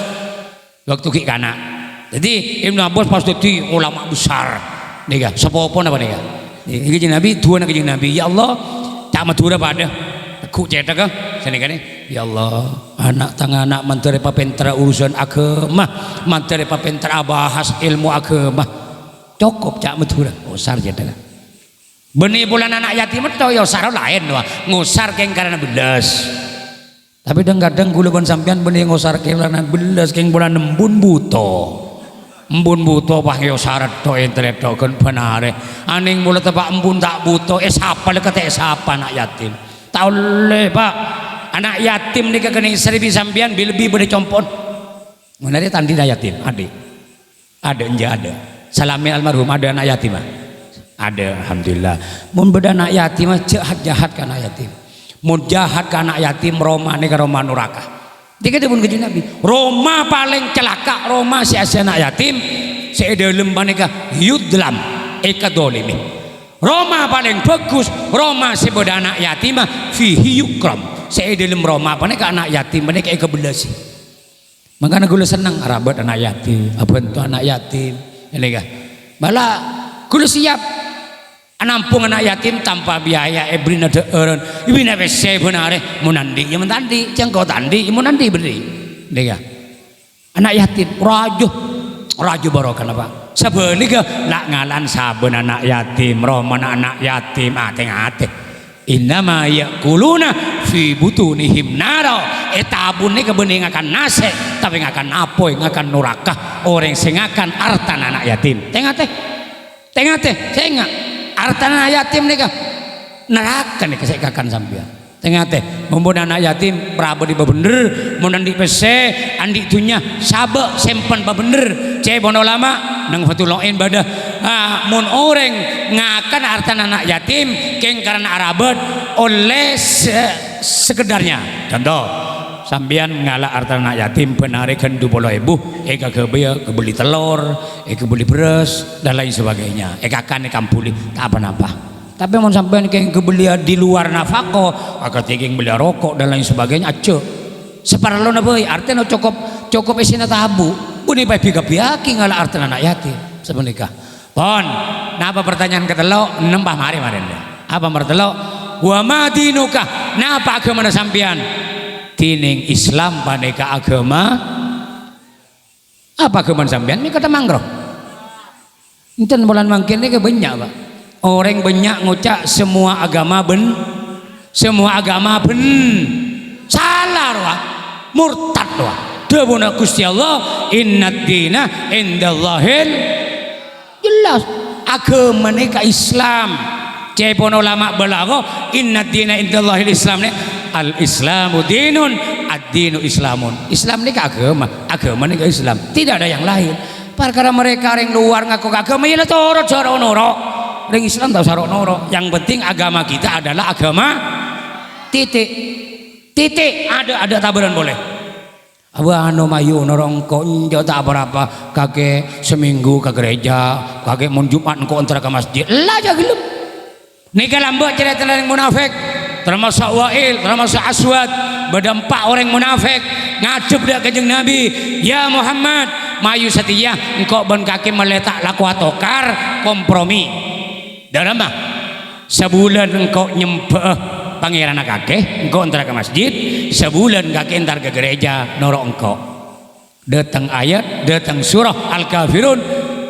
waktu ki kana. Jadi Ibnu Abbas pas dadi ulama besar nika sepopo napa nika. Iki Kanjeng Nabi dua na Kanjeng Nabi ya Allah tak madura pada aku cetak ka senekane ya Allah anak tangga anak menteri papentera urusan agama menteri papentera bahas ilmu agama cukup cak madura besar cetak. Benih bulan anak yatim itu ya usar lain wah ngusar keng karena belas. Tapi kadang gula ban sampean benih ngusar keng karena belas keng bulan embun buto pah yo syarat to internet to kan benare aning mula tepak embun tak buto siapa leket siapa anak yatim tahu le Pak anak yatim nih kekene seribu sampean lebih beri compon mana dia tandi yatim ada enja ada salami almarhum ada anak yatim ada alhamdulillah. Mun beda anak yatim jahat kan anak yatim. Mun jahat kan anak yatim Roma nih ke Roma neraka. Tiga pun Kanjeng Nabi. Roma paling celaka Roma si anak yatim sedelem panika yudlam ekadolimi. Roma paling bagus Roma si beda anak yatim fihi yukram. Sedelem Roma panika anak yatim panika ekabelasi. Makanya gue senang arabat anak yatim, abentu anak yatim. Ini kah? bala kudu siap nampung anak yatim tanpa biaya ebrina deureun ibina bese beunare mun andi ieu tandi cengko tandi mun andi beri dega anak yatim rajo barokah apa sabeuni ke nak ngalan sabeun anak yatim roman anak yatim ateng-ateng innama yakuluna fi butunihim naro eta abune kebening akan nase tapi ngakan apoy ngakan nurakah orang sing ngakan artan anak yatim tengah teh cenga artan anak yatim nih neraka nih kesekakan sampean tengah teh mumpun anak yatim prabu di bener mun andi pese andi tunya sabe sempen bener cai bono lama nang fatulain badah mun orang ngakan artan anak yatim keng karena arabet oleh sekedarnya contoh sambian ngalah artan anak yatim penarikan 20.000 eka kebeli telur eka beli beras dan lain sebagainya eka kan kampuli tak apa-apa tapi mau sampean kayak kebeli di luar nafako agak tinggi beli rokok dan lain sebagainya aja separuh na boy artinya cukup isina tabu buni bae biaki ngalah artan anak yatim semenika pon napa pertanyaan ketelo nembah mari apa mertelo wa madinuka napa agama sampean tining Islam paneka agama apa agama sampean ini kata mangrove enten bulan mangkin ini banyak Pak orang banyak ngucap semua agama salah wah murtad wah dawuh Gusti Allah innad dina indallahil jelas agama ini ke Islam cepon ulama balago innad dina indallahil Islam al islamu dinun ad-dinu islamun Islam ini ke agama ini ke Islam tidak ada yang lain perkara mereka yang luar ngaku agama ya torot jorok norok orang Islam tahu sarok norok yang penting agama kita adalah agama titik ada taburan boleh abah anu mayu norong konjo tak apa-apa kakek seminggu ke gereja kakek mun Jumat engko antara ke masjid lah aja gelem nikah lambat cerita yang munafik termasuk Wa'il termasuk Aswad berdampak orang munafik ngadep dah kanjeng Nabi ya Muhammad mayu setia engkau ben kaki meletak laku atokar kompromi dalam mah sebulan engkau nyembah pangeran kakek engkau antara ke masjid sebulan kakek entar ke gereja norok engkau datang ayat datang surah Al-Kafirun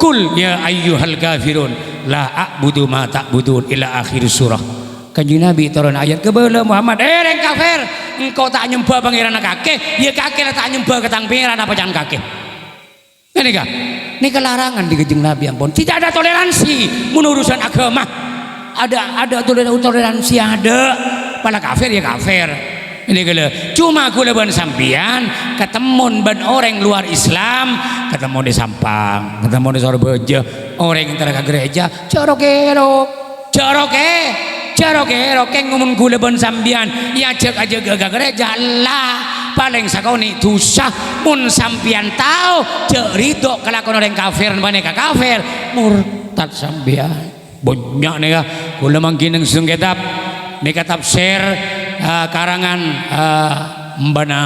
kul ya ayyuhal kafirun la a'budu ma ta'budun ila akhir surah kanjeng Nabi turun ayat kebelah Muhammad reng kafir engkau tak nyembah pangeran kakek ya kakek tak nyembah ketang pangeran apa jangan kakek ini kah ini kelarangan di kanjeng Nabi ampun tidak ada toleransi menurusan agama ada toleransi ada pada kafir ya kafir ini kalau cuma kula ban sampian ketemu ban orang luar Islam ketemu di Sampang ketemu di Sorbejo orang yang terang gereja Jarok ngomong kula ban sampian ya cek aja ke gereja lah paling sakoni tusah mun sampian tahu cek ridho kelakuan orang kafir maneka kafir murtad sampian banyak nih kula mangkin yang sung kitab nih tafsir karangan mbana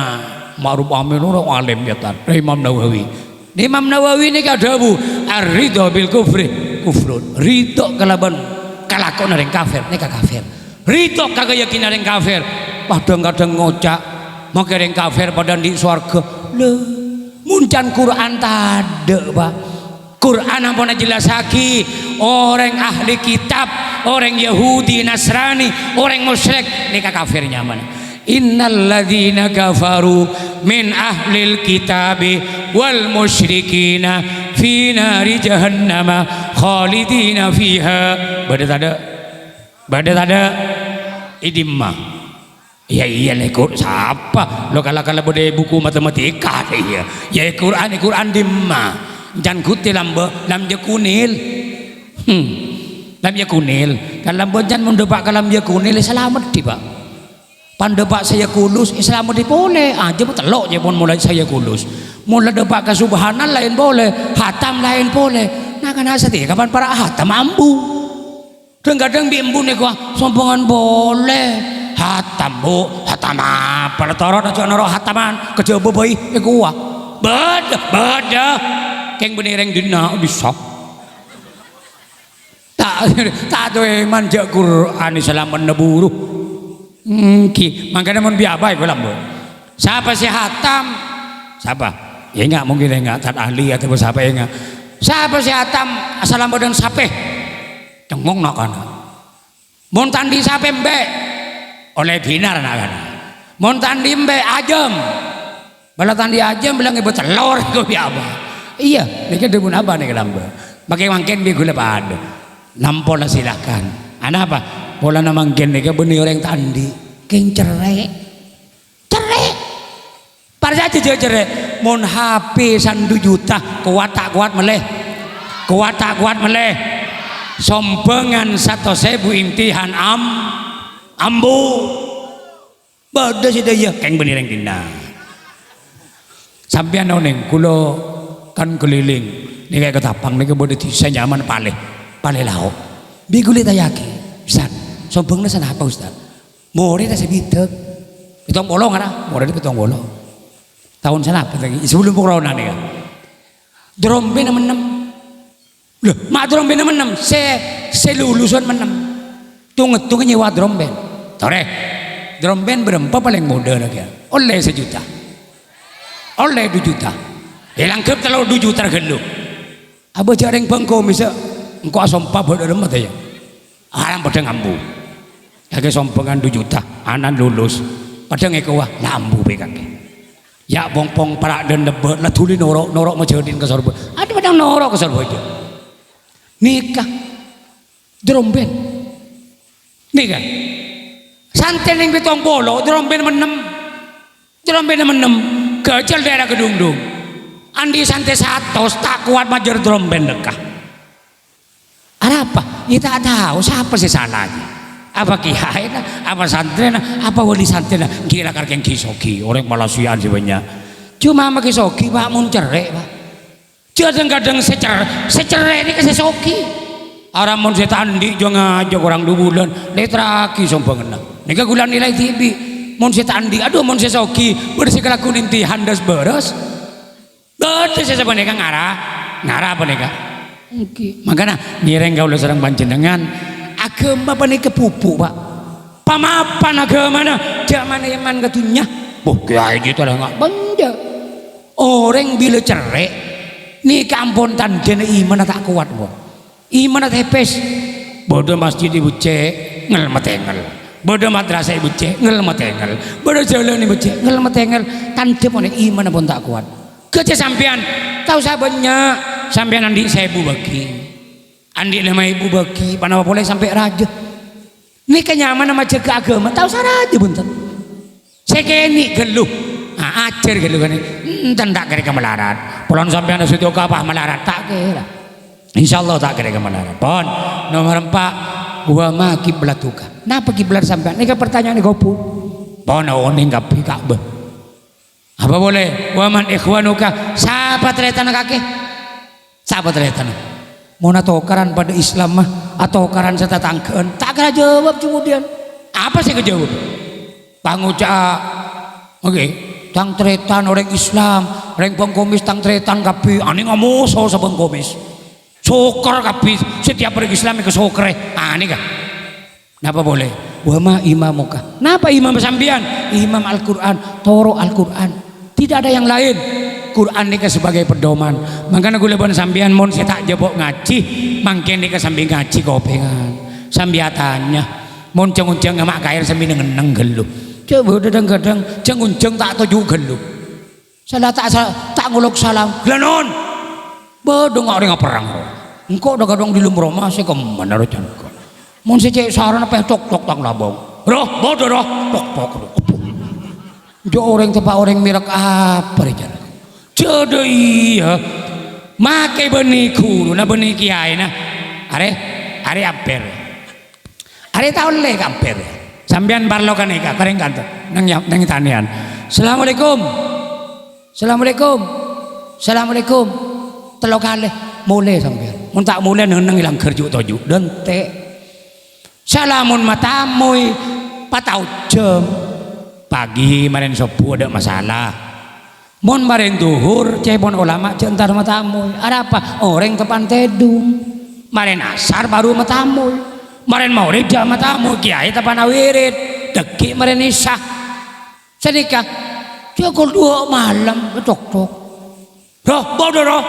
Ma'ruf Amin orang alim ya tar Imam Nawawi ini kadawu ar-ridho bil kufri kufrun ridho kelakuan orang kafir nih kafir ridho kagak yakin orang kafir kadang-kadang ngocak maka orang kafir pada di surga le muncan Quran tade Pak Quran apa jelas haki orang ahli kitab orang Yahudi Nasrani orang musyrik nikah kafirnya mana innalladzina kafaru min ahlil kitabi wal musyrikina fi nari jahannama khalidina fiha badat ada idimma ya iya lekor siapa lo kalau bude buku matematika ya Quran dimma jangan kuti lambe lamje kunil lamje kunil kalau bojan mendepak lamje kunil selamat di Pak pandepak saya kulus selamat di boleh aja telok je pun mulai saya kulus mulai depak ke subhanan lain boleh hatam lain boleh nah kan asati kapan para hatam ambu kadang-kadang bimbu nih gua sombongan boleh hatam bu hatam apa torot aja naro hataman kejaba bayi gua beda keng benereng dina bisa tak tuh manja Quran Islam meneburu ki makanya mun biabai kula mbok siapa si Hatam siapa ya enggak mungkin enggak tak ahli atau siapa enggak siapa si Hatam asal dan sape cengong nak kana mun tandi sape mbe oleh binar nak kana mun tandi mbe ajem bala tandi ajem bilang ibu telur kau biaba iya ini demun apa nih kelamba pakai mangken bi gula pada nampola silakan ana apa pola na mangken nih benih orang tandi keng cerai pada saja cerai mon HP 1 juta kuat tak kuat meleh sombengan 1.000 intihan ambu bada sih dia keng benih orang tina sampean noneng kulo kan keliling ini kayak ketapang ini kemudian saya nyaman pale lauk biguli tayaki Ustaz sombongnya sana apa Ustaz more dah sebitek pitong bolong ada more pitong bolong tahun sana apa lagi sebelum corona nih kan drombe menem loh mak drombe menem saya lulusan menem tunggu nyewa drombe tore drombe berempat paling muda lagi oleh 1 juta oleh 2 juta hilang ke kalau 2 juta geluk apa jarang bangko bisa engkau asompa berdemat ya alam pada ngambu kaki sompengan 2 juta anak lulus pada ngekawah lambu bekake ya pong para dan debat lah tuli norok majedin ke sorbo ada pada norok ke sorbo aja nikah dromben nikah santen yang pitong bolo dromben menem kecil daerah Kedungdung andi santai 100 tak kuat majer dromben dekah ada apa kita tak tahu siapa sih salahnya apa kiai apa santren apa wali santren kira kareng kisoki orang Malasian sih banyak cuma sama kisoki pak mun cerai pak kadang-kadang secerai ini kesesoki orang mun setandi jangan aja orang 2 bulan letraki sombongan ini gulan nilai TV mun setandi aduh mun sesoki bersih kelakuan inti handas beres betul saya sebenarnya ngarah apa nih kak makanya nireng gaul serang panjenengan agama apa nih kepupu pak pamapan agama na zaman yaman katunya kayak gitu lah nggak benda orang bila cerai nih kampung tandanya iman tak kuat boh iman tak hepes bodoh masjid ibu cek ngel matengel bodoh madrasah ibu cek ngel matengel bodoh jalan ibu cek ngel matengel tanda pun iman pun tak kuat kerja sampean tahu sahabatnya sampean andi 1000 bagi andi 5.000 bagi panah boleh sampai raja ini kenyaman sama jaga agama tahu sana aja bunten sekeni geluh ajar geluh kan tak kira melarat pulang sampean sudah kapah melarat tak kira insyaallah tak kira melarat pon nomor 4 wa ma kiblatuka napa kiblat sampean ini pertanyaan gopu pon oning kapi Ka'bah apa boleh waman ikhwanuka siapa teretan kaki siapa teretan mau tokaran pada Islam mah atau karan serta tangkeun tak kira jawab kemudian apa sih kejawab panguca oke tang teretan orang Islam orang pengkomis tang teretan kapi ani ngamuso sa pengkomis soker kapi setiap orang Islam ke soker ani kah napa boleh wama imamuka napa imam sambian imam Al-Quran toro Al-Quran tidak ada yang lain Quran ini sebagai pedoman makanya gue leban sambian mon saya tak jebok ngaji mangken ini sambil ngaji kopengan sambiatannya mon ceng-ceng ngamak kair sambil ngeneng geluh coba kadang-kadang ceng-ceng tak tuju geluh salah tak nguluk salam gelanon bodong orang perang engkau udah kadang di lumroh masih kemana roh cengkok mon saya cek saran apa tok tak labong roh bodoh roh tok jo orang tepat orang mirak apa reja jodoh iya make benih kuru na benih kiai na are amper are tahun le amper sambian barlo kan ika kareng kantor nang tanian assalamualaikum telo kali mulai sambian mun tak mulai nang ilang kerja toju dente salamun matamoy patau jam pagi marin sopu ada masalah mon marin duhur cebon ulama centar matamu ada apa orang tepan tedung Maren asar baru matamul. Maren maulid jam matamul kiai tapanawirid. Deki maren isya. Sedikah jagol 2 malam tok. Roh, bodoh roh.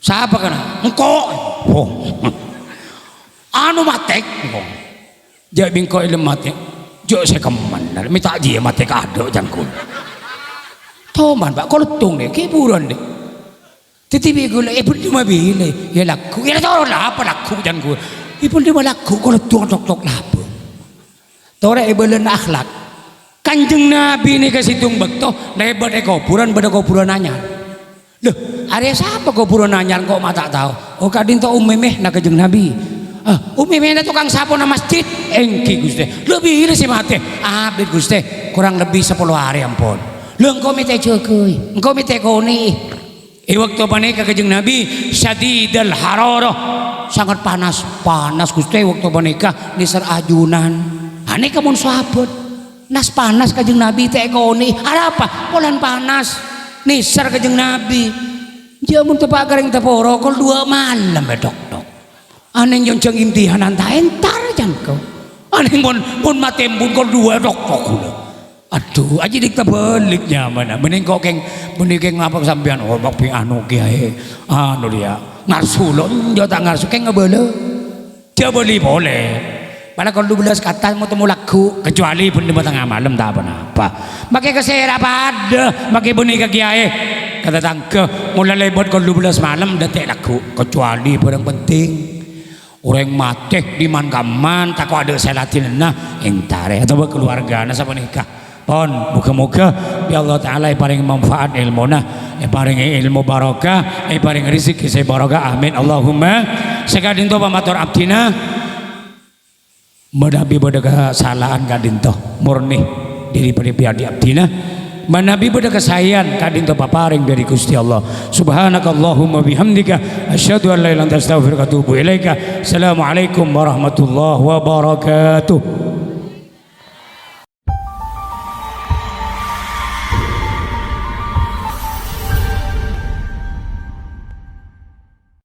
Siapa kena? Engkau. Oh. Anu matek. Oh. Jadi bingko ilmu matek. Jo saya keman. Minta dia matek ada jangkul. Toman pak, kalau tung deh, keburan deh. Tetapi gue, pun cuma bile, ya laku, ya tahu lah apa laku jangkul. Pun cuma laku kalau tok lapu. Tore ibelen akhlak. Kanjeng Nabi ini kasih tung bekto, lebat kopuran pada kopuran nanya. Loh, ada siapa kopuran nanya kok mata tahu? Oh kadin to umemeh nak kanjeng Nabi. Umemeh na tukang sapo na masjid, engki guste. Lebih ini sih mati. Abid guste, kurang lebih 10 hari ampun. Lu engkau minta cekui, engkau minta koni. Waktu panika kanjeng Nabi syadidul hararah, sangat panas gusti waktu panika nisar ajunan. Ane kamu sahabat, nas panas kanjeng Nabi teh koni. Ada apa? Bulan panas, nisar kanjeng Nabi. Jamun tepak garing teporo kol 2 malam bedok. Ane yang jeng imtihanan ta entar jangkau. Ane mun matembun kol 2 dok. Aduh, aja dikta balik nyaman. Mending kok keng ngapa sampean oh bak pi anu kiai. Anu dia. Ngarsu lo njo tak ngarsu keng ngebele. Coba boleh. Padahal kalau 12 kata mau temu lagu kecuali pun di tengah malam tak apa-apa. Makai kesera pada, makai bunyi ke kiai. Kata tangke mulai lebot kalau 12 malam detek lagu kecuali yang penting. Orang mati di man tak ada selatin nah entare atau keluarga na sama nikah. Pon muka-muka ya Allah Ta'ala paling manfaat ilmuna paling ilmu barokah paling rezeki saya barokah amin Allahumma sekadinto pamatur abdina menabi bodaga kesalahan kadinto murni diri pribadi abdina menabi bodaga kesayan kadinto paparing dari Gusti Allah subhanakallahumma bihamdika asyhadu an la ilaha illa anta astaghfiruka wa atubu ilaika assalamualaikum warahmatullahi wabarakatuh.